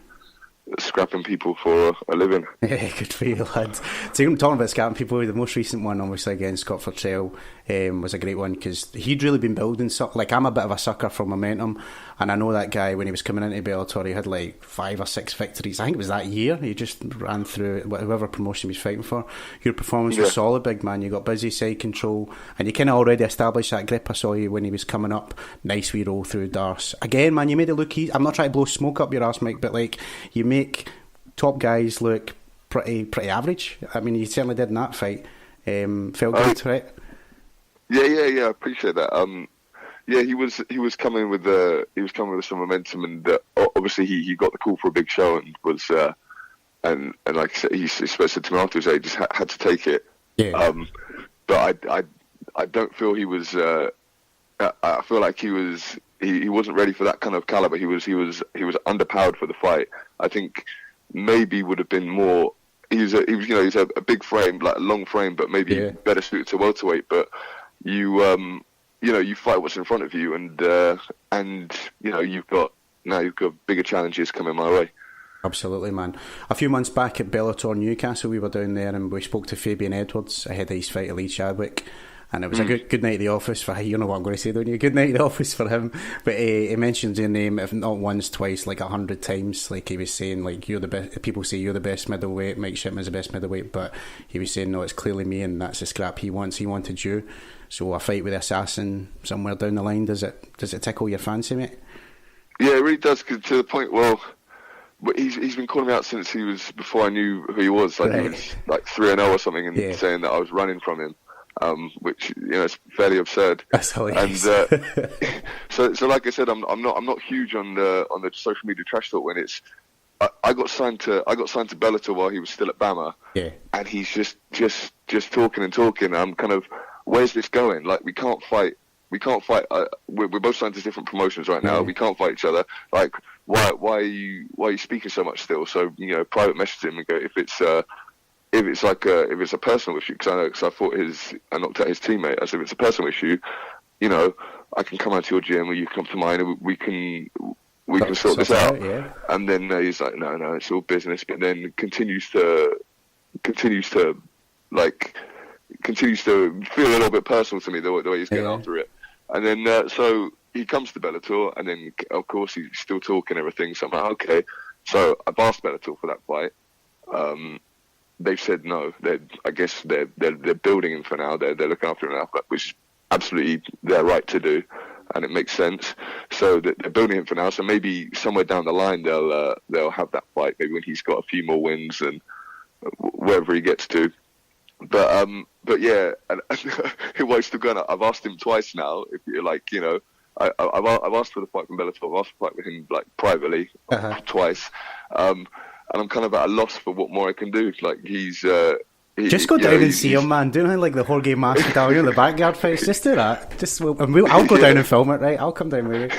scrapping people for a living. Yeah, good for you, lad. So you're talking about scrapping people. The most recent one, obviously, against Scott Fertrell, was a great one because he'd really been building something. Like, I'm a bit of a sucker for momentum, and I know that guy, when he was coming into Bellator, he had like 5 or 6 victories. I think it was that year. He just ran through whatever promotion he was fighting for. Your performance was solid, big man. You got busy, side control, and you kind of already established that grip. I saw you when he was coming up. Nice wee roll through Darce. Again, man, you made it look easy. I'm not trying to blow smoke up your arse, Mike, but like, you make top guys look pretty average. I mean, you certainly did in that fight. Felt good, right? Yeah. I appreciate that. He was coming with some momentum, and obviously he got the call for a big show and was and like I said, he said to me afterwards, he just had to take it. Yeah. But I don't feel he was. I feel like he wasn't ready for that kind of caliber. He was underpowered for the fight. I think maybe would have been more. He's a big frame, like a long frame, but maybe better suited to welterweight. But you fight what's in front of you, and you've got bigger challenges coming my way. Absolutely, man. A few months back at Bellator Newcastle, we were down there and we spoke to Fabian Edwards ahead of his fight at Lee Chadwick. And it was a good night at the office for him. You know what I'm going to say, don't you? Good night at the office for him. But he mentions your name, if not once, twice, like 100 times. Like he was saying, like, you're the best. People say you're the best middleweight. Mike Shipman's the best middleweight, but he was saying, no, it's clearly me, and that's the scrap he wants. He wanted you. So a fight with the assassin somewhere down the line, does it tickle your fancy, mate? Yeah, it really does. Cause to the point, well, he's been calling me out since he was before I knew who he was. Like he was like 3-0 or something, and saying that I was running from him. Which is fairly absurd. That's hilarious. And so like I said, I'm not huge on the social media trash talk when it's. I got signed to Bellator while he was still at Bama. Yeah. And he's just talking and talking. I'm kind of, where's this going? Like we can't fight. We're both signed to different promotions right now. We can't fight each other. Like why are you speaking so much still? So private message him and go if it's a personal issue, because I thought I knocked out his teammate. I said, if it's a personal issue, I can come out to your gym or you come to mine and we can sort this out. Yeah. And then he's like, no, it's all business. But then continues to feel a little bit personal to me the way he's getting after it. And then so he comes to Bellator, and then of course he's still talking everything. So I'm like, okay. So I've asked Bellator for that fight. They've said no. I guess they're building him for now. They're looking after him now, which is absolutely their right to do, and it makes sense. So they're building him for now. So maybe somewhere down the line they'll have that fight. Maybe when he's got a few more wins and wherever he gets to. But yeah, and who I still going? I've asked him twice now. If you're like, I've asked for the fight from Bellator. I've asked for the fight with him like privately twice. And I'm kind of at a loss for what more I can do. Like he's just go down and see him, man. Do like the Jorge Masvidal, the backyard fights. Just do that. I'll go down and film it. Right, I'll come down with you.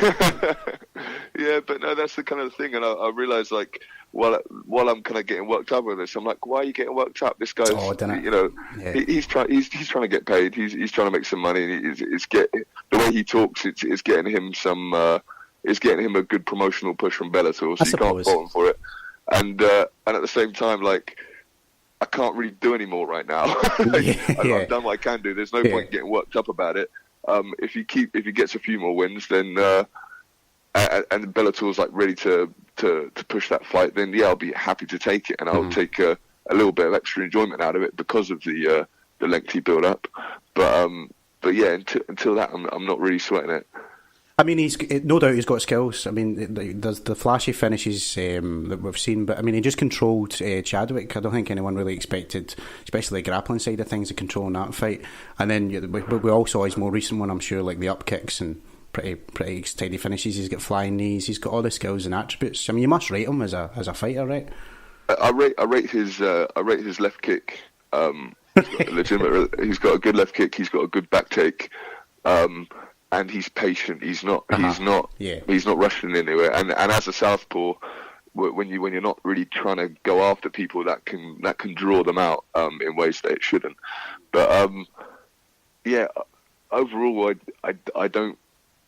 Yeah, but no, that's the kind of thing. And I realise like while I'm kind of getting worked up with this, I'm like, why are you getting worked up? This guy's, he's trying to get paid. He's trying to make some money. The way he talks, it's getting him it's getting him a good promotional push from Bellator. So you can't fault him for it. And at the same time, like, I can't really do any more right now. I've done what I can do. There's no point getting worked up about it. If he gets a few more wins, then and Bellator's like ready to push that fight, then I'll be happy to take it, and I'll take a little bit of extra enjoyment out of it because of the lengthy build up. But yeah, until that, I'm not really sweating it. I mean, he's no doubt he's got skills. I mean, there's the flashy finishes that we've seen, but I mean, he just controlled Chadwick. I don't think anyone really expected, especially the grappling side of things, to control in that fight. And then we all saw his more recent one, I'm sure, like the up kicks and pretty steady finishes. He's got flying knees. He's got all the skills and attributes. I mean, you must rate him as a fighter, right? I rate his left kick. Legitimate. He's got a good left kick. He's got a good back take. And he's patient. He's not rushing anywhere. And as a southpaw, when you're not really trying to go after people, that can draw them out in ways that it shouldn't. But overall, I don't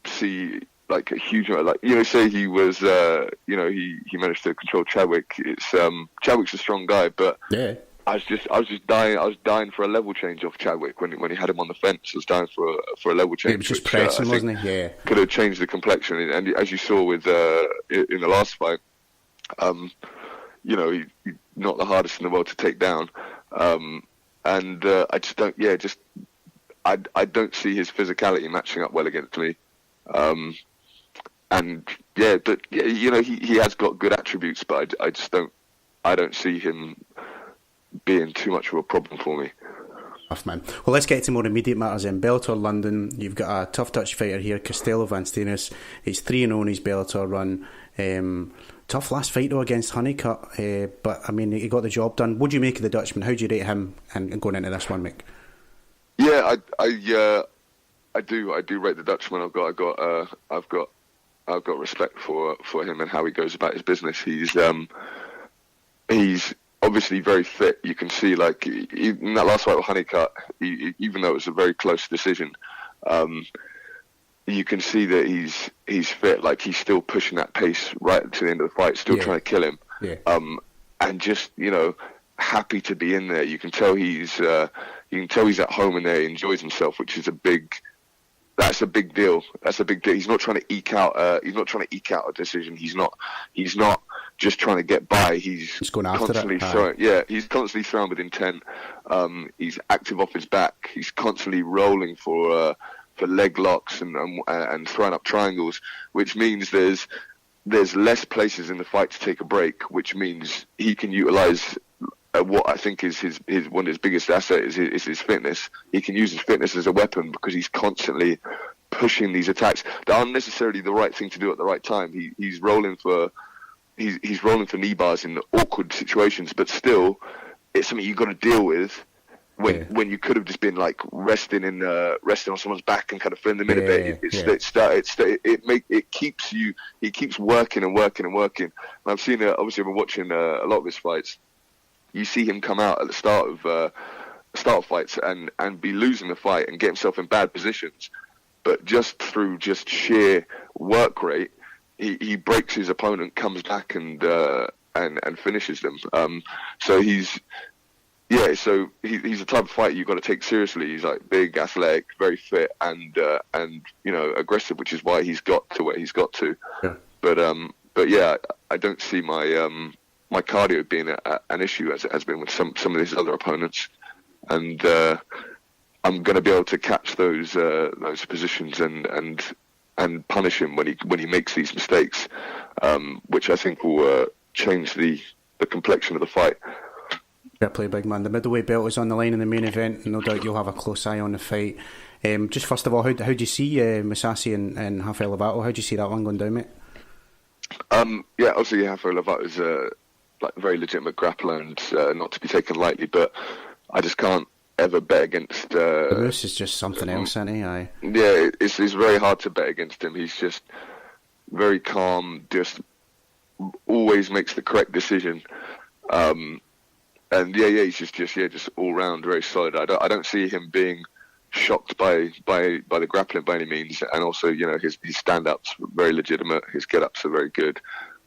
see like a huge amount. Like say he was he managed to control Chadwick. It's Chadwick's a strong guy, but yeah. I was just dying. I was dying for a level change off Chadwick when he had him on the fence. I was dying for a level change. It was just pressing, wasn't he? Yeah, could have changed the complexion. And as you saw with in the last fight, he's not the hardest in the world to take down. I just don't. Yeah, I don't see his physicality matching up well against me. He has got good attributes, but I don't see him being too much of a problem for me. Man. Well, let's get to more immediate matters in Bellator London. You've got a tough Dutch fighter here, Castello van Steenis. He's 3-0 in his Bellator run. Tough last fight though against Honeycutt, but I mean he got the job done. What do you make of the Dutchman? How do you rate him and going into this one, Mick? Yeah, I do rate the Dutchman. I've got respect for him and how he goes about his business. He's obviously very fit. You can see, like, in that last fight with Honeycutt, even though it was a very close decision, you can see that he's fit. Like, he's still pushing that pace right to the end of the fight, still trying to kill him. Yeah. And just, happy to be in there. You can tell he's at home in there. He enjoys himself, which is that's a big deal. That's a big deal. He's not trying to eke out a decision. He's not just trying to get by. He's going after it. He's constantly throwing with intent. He's active off his back. He's constantly rolling for leg locks and throwing up triangles, which means there's less places in the fight to take a break, which means he can utilize what I think is his one of his biggest assets is his fitness. He can use his fitness as a weapon because he's constantly pushing these attacks that aren't necessarily the right thing to do at the right time. He's rolling for knee bars in awkward situations, but still, it's something you've got to deal with when you could have just been like resting on someone's back and kind of filling them in a bit. It keeps working and working and working. And I've seen obviously I've been watching a lot of his fights. You see him come out at the start of fights and be losing the fight and get himself in bad positions, but just through sheer work rate, he breaks his opponent, comes back and finishes them. So he's the type of fighter you've got to take seriously. He's like big, athletic, very fit, and aggressive, which is why he's got to where he's got to. Yeah. But yeah, I don't see my cardio being an issue as it has been with some of these other opponents, and I'm going to be able to catch those positions and punish him when he makes these mistakes, which I think will change the complexion of the fight. Fair play, big man. The middleweight belt is on the line in the main event. No doubt you'll have a close eye on the fight. Just first of all, how do you see Mousasi and Rafael Lovato? How do you see that one going down, mate? Obviously Rafael Lovato is a very legitimate grappler and not to be taken lightly, but I just can't ever bet against. Moose is just something else, isn't he? Aye. Yeah, it's very hard to bet against him. He's just very calm, just always makes the correct decision. And he's just all round very solid. I don't see him being shocked by the grappling by any means, and also his stand-ups very legitimate. His get-ups are very good.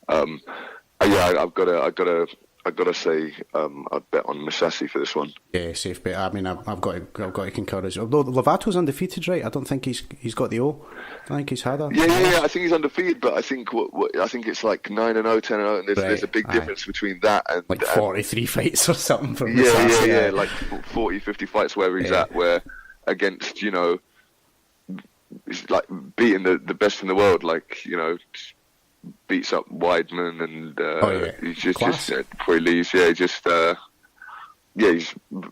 I've got to say I'd bet on Mousasi for this one. Yeah, safe bet. I mean, I've got to concur as well. Although Lovato's undefeated, right? I don't think he's got the O. I think he's had a. Yeah. I think he's undefeated, but I think I think it's like 9-0, 10-0, and there's a big difference between that and like 43 fights or something from Mousasi. Yeah, like 40, 50 fights wherever he's at. Where against he's like beating the best in the world, beats up Weidman and he's just before he leaves. He's a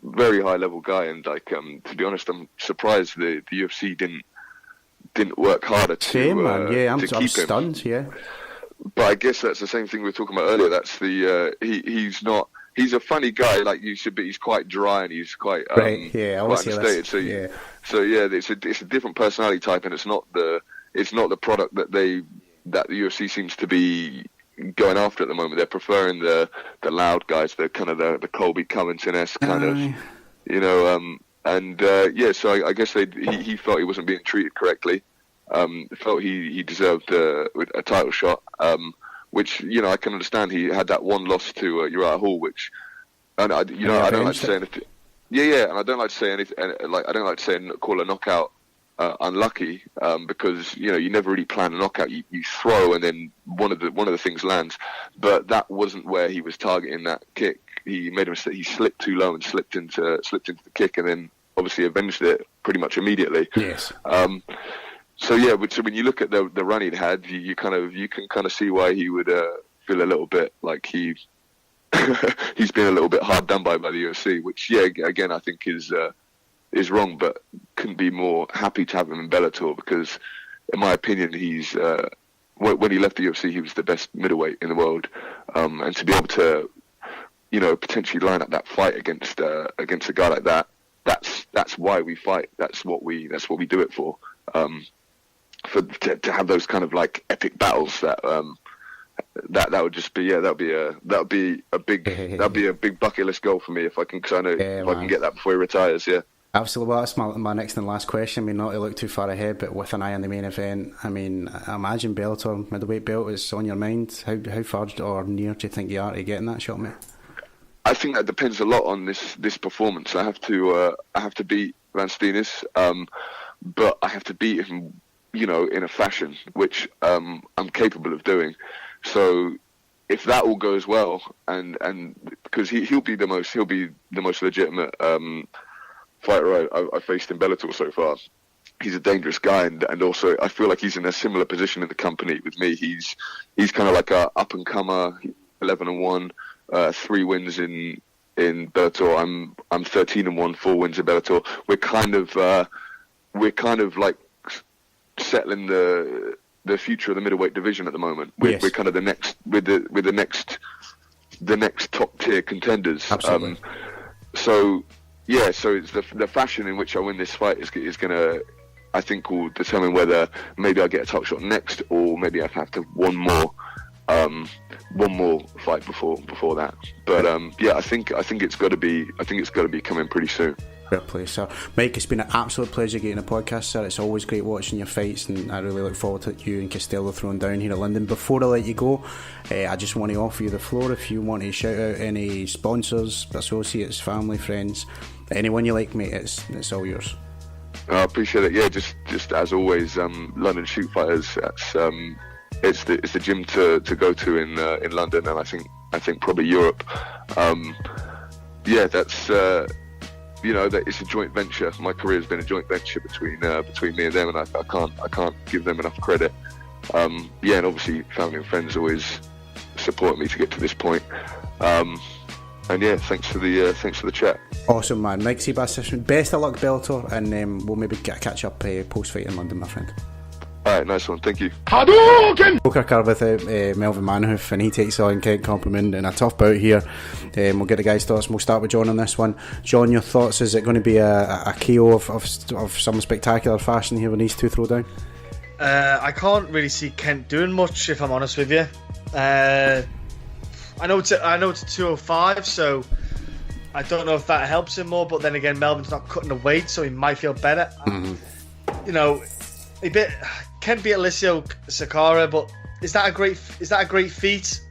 very high level guy, and to be honest, I'm surprised the UFC didn't work harder to I'm keep him. Stunned. Yeah, but I guess that's the same thing we were talking about earlier. That's he's a funny guy, like you said, but he's quite dry and he's quite quite understated. It's a different personality type, and it's not the product that the UFC seems to be going after at the moment. They're preferring the loud guys, the kind of the Colby Covington-esque kind of, so I guess he felt he wasn't being treated correctly. Felt he deserved a title shot, which I can understand. He had that one loss to Uriah Hall, which, and I don't like to say anything. Yeah, and I don't like to say anything. I don't like to say call a knockout unlucky, because you never really plan a knockout. You throw and then one of the things lands, but that wasn't where he was targeting that kick. He made a mistake. He slipped too low and slipped into the kick, and then obviously avenged it pretty much immediately. Yes. So when you look at the run he'd had, you can kind of see why he would feel a little bit like he's been a little bit hard done by the UFC, which again I think is wrong, but couldn't be more happy to have him in Bellator, because in my opinion he's when he left the UFC he was the best middleweight in the world, and to be able to potentially line up that fight against a guy like that, that's why we fight. That's what we do it for. To have those kind of like epic battles that would just be that'd be a big bucket list goal for me if I can, because I know if I can get that before he retires. Yeah. Absolutely. Well, that's my next and last question. I mean, not to look too far ahead, but with an eye on the main event, I mean, I imagine Bellator middleweight belt is on your mind. How far or near do you think you are to getting that shot, mate? I think that depends a lot on this performance. I have to beat Van Steenis, but I have to beat him, in a fashion which I'm capable of doing. So if that all goes well, and because he'll be the most legitimate fighter I faced in Bellator so far. He's a dangerous guy, and also I feel like he's in a similar position in the company with me. He's kind of like a up and comer, 11-1, 3 wins in Bellator. I'm 13-1, 4 wins in Bellator. We're kind of like settling the future of the middleweight division at the moment. We're kind of the next top tier contenders. Absolutely. So it's the fashion in which I win this fight is gonna, I think, will determine whether maybe I get a top shot next, or maybe I have to have one more fight before that. But I think it's got to be coming pretty soon. Fair play, sir. Mike, it's been an absolute pleasure getting a podcast, sir. It's always great watching your fights, and I really look forward to you and Costello throwing down here at London. Before I let you go, I just want to offer you the floor if you want to shout out any sponsors, associates, family, friends, anyone you like, mate. It's all yours. I appreciate it. Yeah, just as always, London Shoot Fighters. It's the gym to go to in London, and I think probably Europe. That's that it's a joint venture. My career has been a joint venture between me and them, and I can't give them enough credit. And obviously family and friends always support me to get to this point. Thanks for the chat. Awesome, man. Mike Seabass, best of luck, Bellator, and we'll maybe catch up post-fight in London, my friend. Alright, nice one, thank you. Poker card with Melvin Manhoof, and he takes on Kent Compliment in a tough bout here. We'll get the guys' thoughts. We'll start with John on this one. John, your thoughts? Is it going to be a KO of some spectacular fashion here when these two throw down? I can't really see Kent doing much, if I'm honest with you. I know it's a 205, so I don't know if that helps him more. But then again, Melvin's not cutting the weight, so he might feel better. Kent beat Alessio Sakara, but is that a great feat?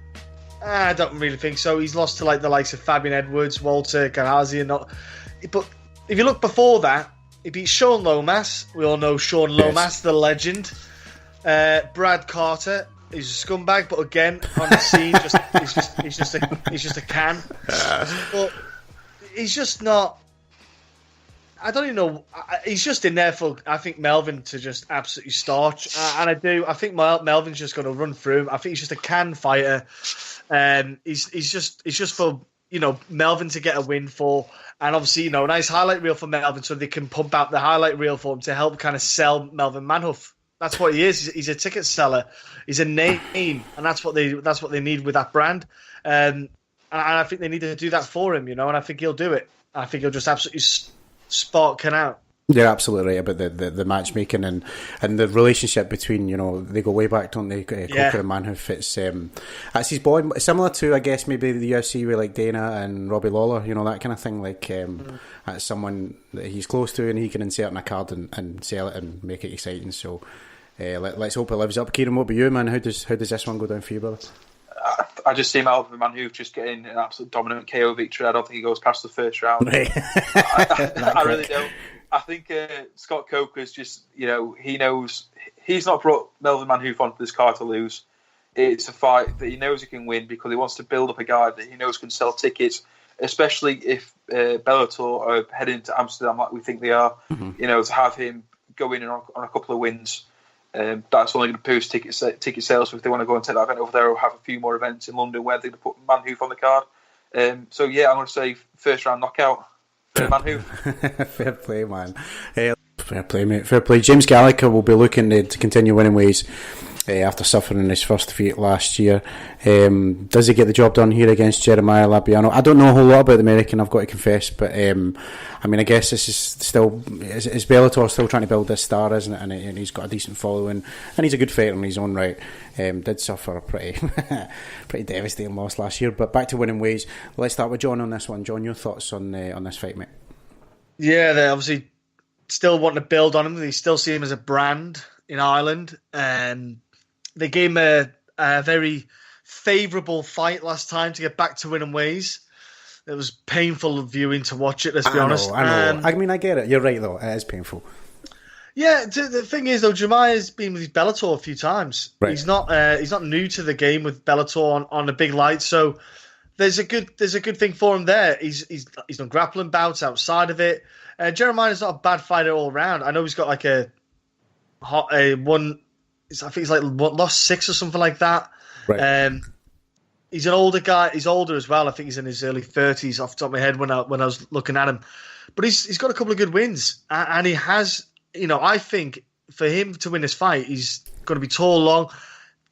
I don't really think so. He's lost to the likes of Fabian Edwards, Walter Ganazi, but if you look before that, he beat Sean Lomas. We all know Sean Lomas, the legend. Brad Carter, he's a scumbag, but again on the scene, he's just a can. But he's just not. I don't even know. He's just in there for, I think, Melvin to just absolutely starch. And I think Melvin's just going to run through him. I think he's just a can fighter. He's just for, Melvin to get a win for. And obviously, a nice highlight reel for Melvin so they can pump out the highlight reel for him to help kind of sell Melvin Manhoof. That's what he is. He's a ticket seller. He's a name. And that's what they need with that brand. And I think they need to do that for him, and I think he'll do it. I think he'll just absolutely spot Ken out. You're absolutely right about the matchmaking and the relationship between, they go way back, don't they? Coker and Manhoof. That's his boy, similar to, I guess, maybe the UFC with Dana and Robbie Lawler, that kind of thing. That's someone that he's close to and he can insert in a card and sell it and make it exciting. So let's hope it lives up. Kieran, what about you, man? How does this one go down for you, brother? I just see Melvin Manhoof just getting an absolute dominant KO victory. I don't think he goes past the first round. Right. I really don't. I think Scott Coker's just, he knows he's not brought Melvin Manhoof onto this card to lose. It's a fight that he knows he can win because he wants to build up a guy that he knows can sell tickets, especially if Bellator are heading to Amsterdam like we think they are. To have him go in on a couple of wins. That's only going to boost ticket sales. So if they want to go and take that event over there, or have a few more events in London where they put Manhoof on the card. I'm going to say first round knockout for Manhoof. Fair play, man. Fair play, mate. Fair play. James Gallagher will be looking to continue winning ways after suffering his first defeat last year. Does he get the job done here against Jeremiah Labiano? I don't know a whole lot about the American, I've got to confess, but I guess this is still, is Bellator still trying to build this star, isn't it? And he's got a decent following, and he's a good fighter in his own right. Did suffer a pretty devastating loss last year, but back to winning ways. Let's start with John on this one. John, your thoughts on this fight, mate? Yeah, they obviously still want to build on him. They still see him as a brand in Ireland. They gave him a very favourable fight last time to get back to winning ways. it was painful viewing to watch it. Let's be honest. I know. I mean, I get it. You're right, though. It is painful. Yeah, the thing is, though, Jemiah's been with Bellator a few times. Right. He's not new to the game with Bellator on a big light, so there's a good thing for him there. He's done grappling bouts outside of it. Jeremiah's not a bad fighter all around. I know he's got like a one. I think he's like lost 6 or something like that. Right. He's an older guy. He's older as well. I think he's in his early 30s off the top of my head when I was looking at him. But he's got a couple of good wins, and he has. I think for him to win this fight, he's going to be tall, long.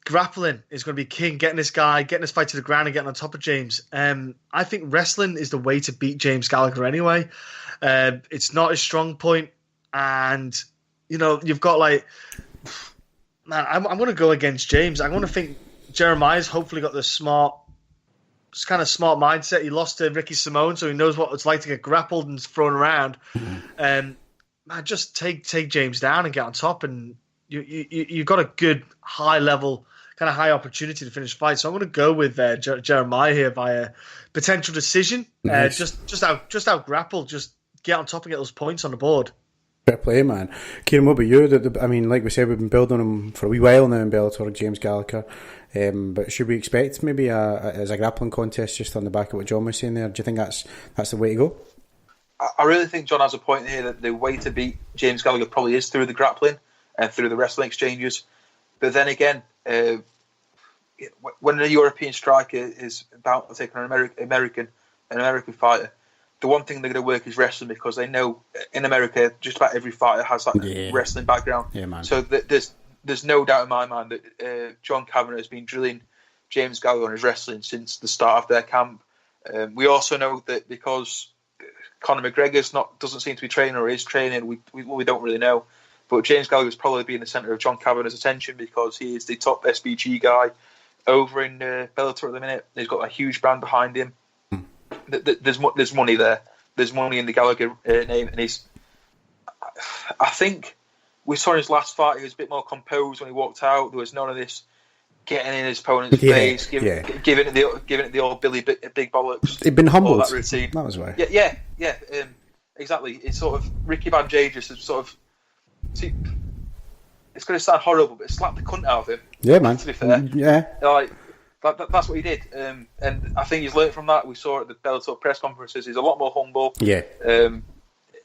Grappling is going to be king. Getting this fight to the ground and getting on top of James. I think wrestling is the way to beat James Gallagher anyway. It's not his strong point, and you've got like, man, I'm going to go against James. I'm going to think Jeremiah's hopefully got the smart mindset. He lost to Ricky Simone, so he knows what it's like to get grappled and thrown around. Man, just take James down and get on top, and you've got a good high level, kind of high opportunity to finish the fight. So I'm going to go with Jeremiah here by a potential decision. Nice. Just out grapple, just get on top and get those points on the board. Fair play, man. Kieran, what about you? I mean, like we said, we've been building him for a wee while now in Bellator, James Gallagher. But should we expect maybe as a grappling contest just on the back of what John was saying there? Do you think that's the way to go? I really think John has a point here that the way to beat James Gallagher probably is through the grappling and through the wrestling exchanges. But then again, when a European striker is about to take on an American fighter, the one thing they're going to work is wrestling, because they know in America just about every fighter has that wrestling background. Yeah, man. So there's no doubt in my mind that John Kavanagh has been drilling James Gallagher on his wrestling since the start of their camp. We also know that because Conor McGregor's doesn't seem to be training or is training, we don't really know. But James Gallagher's probably be in the centre of John Kavanagh's attention because he is the top SBG guy over in Bellator at the minute. He's got a huge brand behind him. There's money there. There's money in the Gallagher name, and I think we saw in his last fight he was a bit more composed when he walked out. There was none of this getting in his opponent's face, giving it the old Billy big bollocks. He'd been humbled. All that routine. That was why. Yeah. Exactly. It's sort of Ricky Banjagus has sort of. See, it's going to sound horrible, but it slapped the cunt out of him. Yeah, man. To be fair, yeah. Like that's what he did, and I think he's learned from that. We saw at the Bellator press conferences. He's a lot more humble. Yeah.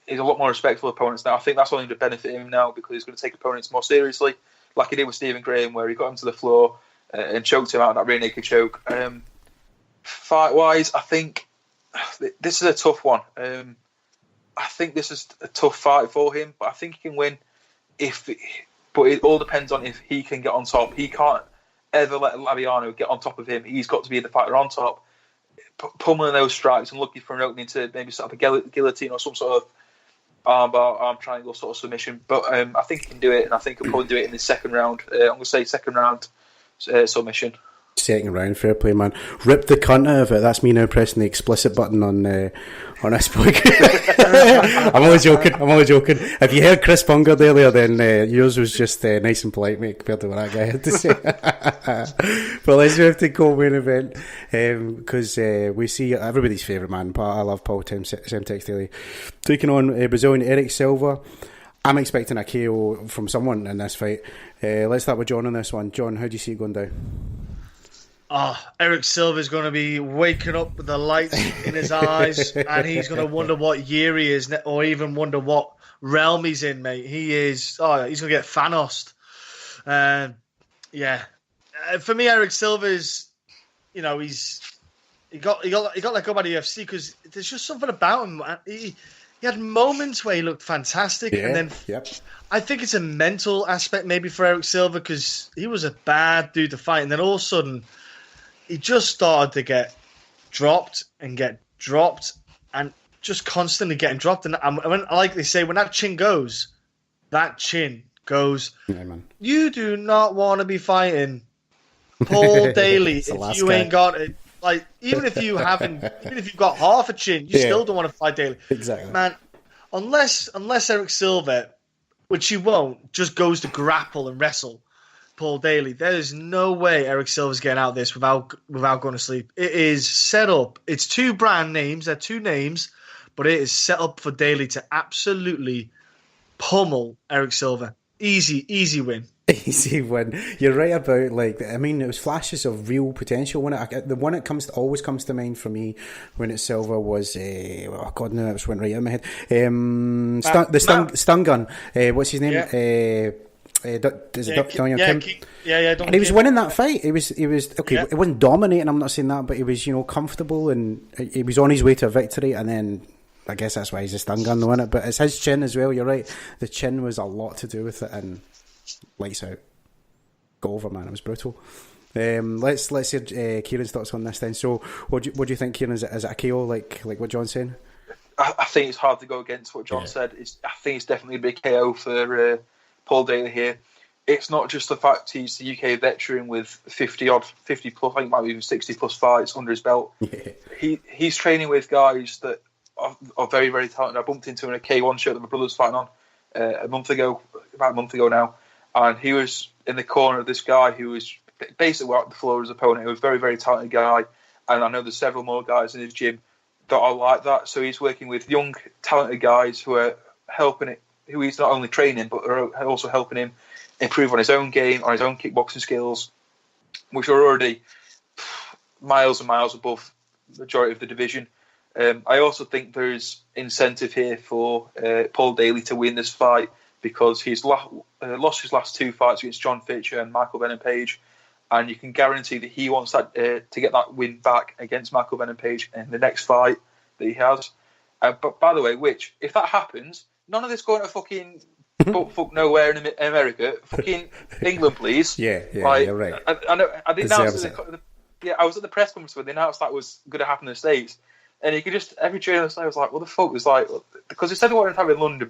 He's a lot more respectful of opponents now. I think that's only to benefit him now because he's going to take opponents more seriously, like he did with Stephen Graham, where he got him to the floor and choked him out of that rear naked choke. Fight-wise, I think this is a tough one. I think this is a tough fight for him, but I think he can win. But it all depends on if he can get on top. He can't ever let Labiano get on top of him. He's got to be the fighter on top, pummeling those strikes and looking for an opening to maybe set up a guillotine or some sort of arm triangle sort of submission. But I think he can do it, and I think he'll probably do it in the second round. I'm going to say second round submission. Second round, fair play, man. Rip the cunt out of it. That's me now pressing the explicit button on this podcast. I'm only joking. If you heard Chris Bungard earlier, then yours was just nice and polite, mate, compared to what that guy had to say. But let's move to co-main event, because we see everybody's favourite man. I love Paul Semtex Daly taking on Brazilian Eric Silva. I'm expecting a KO from someone in this fight. Let's start with John on this one. John, how do you see it going down? Eric Silva is going to be waking up with the lights in his eyes, and he's going to wonder what year he is, or even wonder what realm he's in, mate. He's going to get Thanos. For me, Eric Silva is, he got let go by the UFC because there's just something about him. He had moments where he looked fantastic, and then I think it's a mental aspect maybe for Eric Silva because he was a bad dude to fight, and then all of a sudden he just started to get dropped and just constantly getting dropped. And like they say, when that chin goes, that chin goes. Yeah, man. You do not want to be fighting Paul Daly if you ain't got it. Like, even if you've got half a chin, you still don't want to fight Daly. Exactly. Man, unless Eric Silva, which he won't, just goes to grapple and wrestle, Paul Daly. There is no way Eric Silver's getting out of this without going to sleep. It is set up. It's two brand names. They're two names, but it is set up for Daly to absolutely pummel Eric Silver. Easy win. Easy win. You're right about, like, I mean, it was flashes of real potential. The one that always comes to mind for me when it's Silver was, oh God, no, it just went right out of my head. Stun gun. What's his name? Yeah. Daniel Kim? And he was winning that fight. He was okay. It wasn't dominating. I'm not saying that, but he was, comfortable, and he was on his way to a victory. And then I guess that's why he's a stun gun, though, isn't it? But it's his chin as well. You're right. The chin was a lot to do with it, and lights out. Go over, man. It was brutal. Let's hear Kieran's thoughts on this then. So, what do you think, Kieran? Is it a KO like what John's saying? I think it's hard to go against what John said. I think it's definitely a big KO for Paul Daly here. It's not just the fact he's the UK veteran with 50 plus, I think might be even 60 plus fights under his belt. Yeah. He's training with guys that are very, very talented. I bumped into him in a K1 show that my brother's fighting on about a month ago now, and he was in the corner of this guy who was basically wiped the floor as opponent. He was a very, very talented guy, and I know there's several more guys in his gym that are like that. So he's working with young, talented guys who are helping it, who he's not only training, but are also helping him improve on his own game, on his own kickboxing skills, which are already miles and miles above the majority of the division. I also think there's incentive here for Paul Daly to win this fight because he's lost his last two fights against John Fitcher and Michael Venom-Page, and you can guarantee that he wants that to get that win back against Michael Venom-Page in the next fight that he has. But by the way, if that happens, none of this going to fucking fuck nowhere in America. Fucking England, please. Yeah, you're right. I know. I was at the press conference when they announced that was going to happen in the States, and you could just every journalist was like, "What the fuck?" It was like because they said they wanted to have it in London,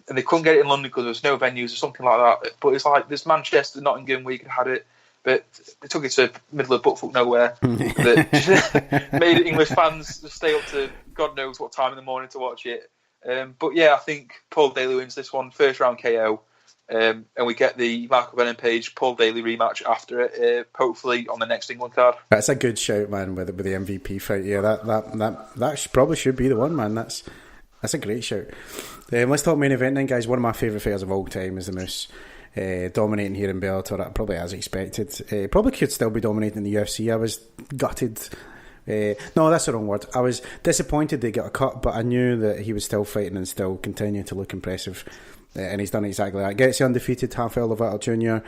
and they couldn't get it in London because there was no venues or something like that. But it's like this Manchester, Nottingham, where you could have had it, but they took it to middle of buttfuck nowhere. That made English fans just stay up to God knows what time in the morning to watch it. But yeah, I think Paul Daly wins this one, first round KO, and we get the Michael Venom-Page Paul Daly rematch after it, hopefully on the next England card. That's a good shout, man, with the MVP fight. Yeah, that probably should be the one, man. That's a great shout. Let's talk main event then, guys. One of my favourite fighters of all time is the Moose. Dominating here in Bellator, probably as expected. Probably could still be dominating in the UFC. I was gutted. No, that's the wrong word. I was disappointed they got a cut, but I knew that he was still fighting and still continuing to look impressive. And he's done exactly that. Gets the undefeated Rafael Lovato Jr.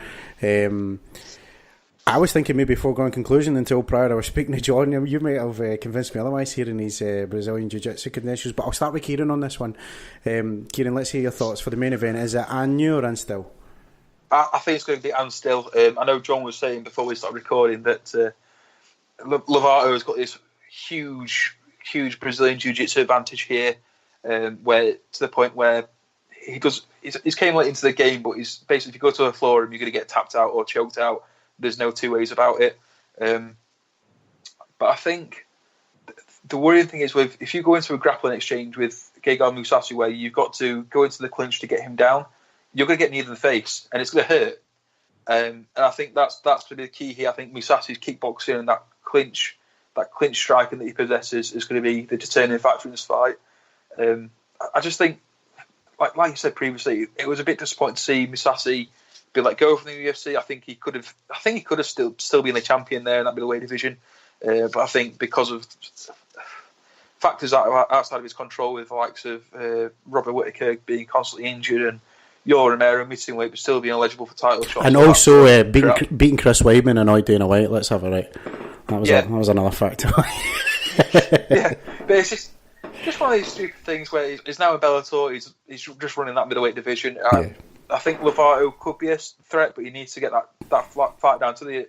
I was thinking maybe foregone conclusion until prior I was speaking to John. You might have convinced me otherwise here in his Brazilian Jiu-Jitsu credentials, but I'll start with Kieran on this one. Kieran, let's hear your thoughts for the main event. Is it and new or and still? I think it's going to be and still. I know John was saying before we started recording that Lovato has got this huge Brazilian Jiu-Jitsu advantage here, where to the point where he's came late into the game, but he's basically, if you go to the floor and you're going to get tapped out or choked out, there's no two ways about it. But I think the worrying thing is if you go into a grappling exchange with Gegard Mousasi where you've got to go into the clinch to get him down, you're going to get kneed in the face and it's going to hurt. And I think that's going to be the key here. I think Mousasi's kickboxing and that clinch striking that he possesses is going to be the determining factor in this fight. I just think, like you said previously, it was a bit disappointing to see Mousasi be let go from the UFC. I think he could have still been a champion there in that middleweight division. But I think because of factors outside of his control, with the likes of Robert Whittaker being constantly injured and Yoel Romero missing weight but still being eligible for title shots, and also beating Chris Weidman and Dana White. Let's have it right. That was another factor. Yeah, but it's just one of these stupid things where he's now in Bellator. He's just running that middleweight division. Yeah. I think Lovato could be a threat, but he needs to get that fight down to he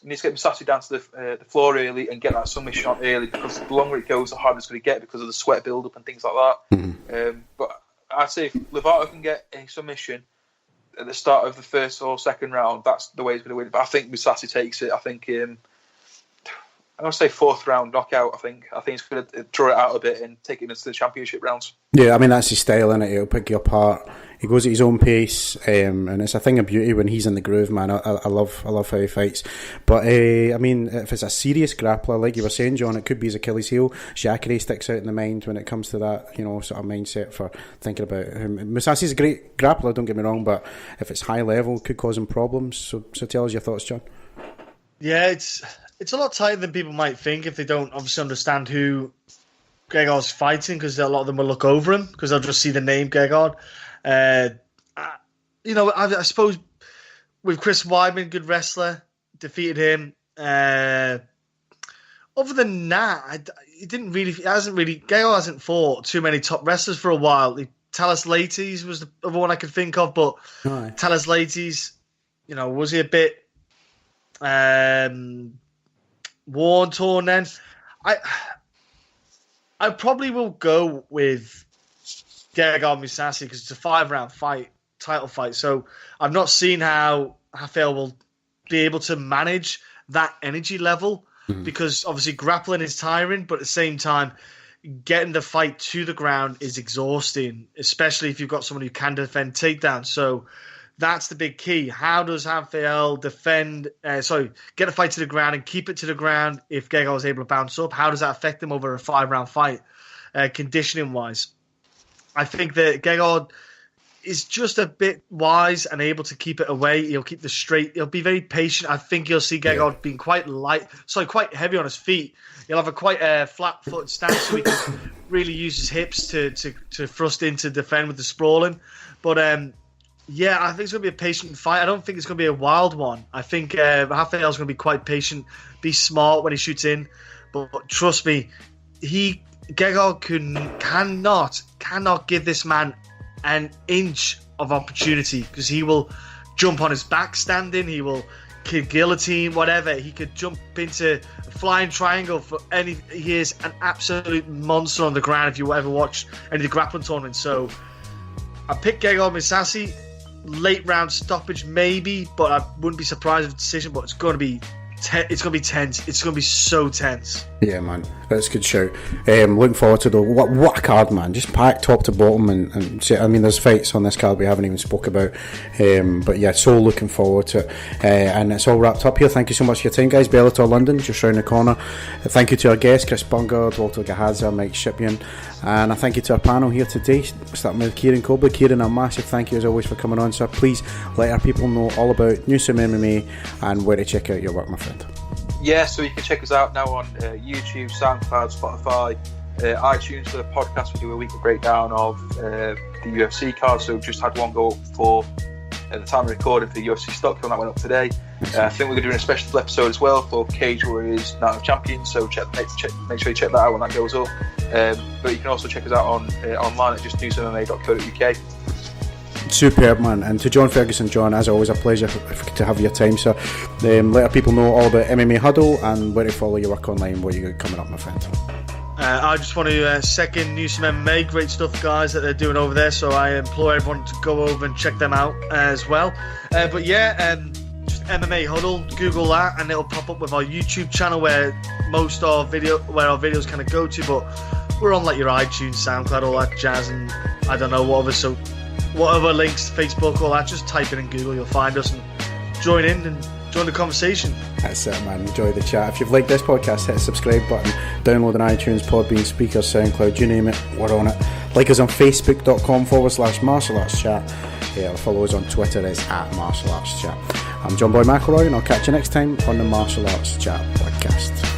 needs to get Mousasi down to the floor early and get that submission on early, because the longer it goes, the harder it's going to get because of the sweat build-up and things like that. Mm-hmm. But I'd say if Lovato can get a submission at the start of the first or second round, that's the way he's going to win. But I think Mousasi takes it. I think I'll say 4th round knockout. I think he's going to draw it out a bit and take it into the championship rounds. Yeah, I mean, that's his style, isn't it? He'll pick you apart. He goes at his own pace, and it's a thing of beauty when he's in the groove, man. I love how he fights. But I mean, if it's a serious grappler, like you were saying, John, it could be his Achilles heel. Jacare sticks out in the mind when it comes to that, sort of mindset for thinking about him. Musasi's a great grappler, don't get me wrong, but if it's high level, it could cause him problems. So tell us your thoughts, John. Yeah, it's a lot tighter than people might think if they don't obviously understand who Gegard's fighting, because a lot of them will look over him because they'll just see the name Gegard. I suppose with Chris Weidman, good wrestler, defeated him. Other than that, Gegard hasn't fought too many top wrestlers for a while. Talis Laites was the other one I could think of, but Talis Laites, was he a bit worn, torn then? I probably will go with Gegard Mousasi because it's a 5-round title fight. So I've not seen how Rafael will be able to manage that energy level because obviously grappling is tiring, but at the same time, getting the fight to the ground is exhausting, especially if you've got someone who can defend takedowns. So that's the big key. How does Rafael get the fight to the ground and keep it to the ground if Gegard is able to bounce up? How does that affect him over a 5-round fight, conditioning-wise? I think that Gegard is just a bit wise and able to keep it away. He'll keep the straight. He'll be very patient. I think you'll see Gegard being quite heavy on his feet. He'll have a quite flat-footed stance so he can really use his hips to thrust in to defend with the sprawling. But I think it's going to be a patient fight. I don't think it's going to be a wild one. I think Rafael's going to be quite patient, be smart when he shoots in. But trust me, Gegard cannot give this man an inch of opportunity because he will jump on his back standing, he will guillotine, whatever. He could jump into a flying triangle for any. He is an absolute monster on the ground if you ever watch any of the grappling tournaments. So I picked Gegard Mousasi, late round stoppage maybe, but I wouldn't be surprised with a decision. But it's going to be tense. It's going to be so tense. Yeah, man, that's a good shout. Looking forward to what a card, man. Just packed top to bottom, and I mean, there's fights on this card we haven't even spoke about. But yeah, so looking forward to it. And it's all wrapped up here. Thank you so much for your time, guys. Bellator London, just round the corner. Thank you to our guests, Chris Bungard, Walter Gahaza, Mike Shipman, and a thank you to our panel here today, starting with Kieran Cobley. Kieran, a massive thank you as always for coming on, sir. Please let our people know all about Newsome MMA and where to check out your work, my friend. Yeah, so you can check us out now on YouTube, SoundCloud, Spotify, iTunes for the podcast. We do a weekly breakdown of the UFC card. So just had one go for at the time of recording for the UFC Stockholm. That went up today. I think we're doing a special episode as well for Cage Warriors Night of Champions. So make sure you check that out when that goes up. But you can also check us out online at just newsomma.co.uk. Superb, man. And to John Ferguson, John, as always, a pleasure to have your time, sir. Let our people know all about MMA Huddle and where to follow your work online, what you got coming up, my friend. I just want to second Newsome MMA. Great stuff, guys, that they're doing over there. So I implore everyone to go over and check them out as well. But yeah, just MMA Huddle. Google that, and it'll pop up with our YouTube channel where most of our videos kind of go to. But we're on like your iTunes, SoundCloud, all that jazz, and I don't know whatever. So whatever links, Facebook, all that, just type it in Google, you'll find us and join in and join the conversation. That's it, man. Enjoy the chat. If you've liked this podcast, hit the subscribe button, download on iTunes, Podbean, Speakers, SoundCloud, you name it, we're on it. Like us on facebook.com/martial arts chat. Yeah, follow us on Twitter as @martial arts chat. I'm John Boy McElroy, and I'll catch you next time on the Martial Arts Chat podcast.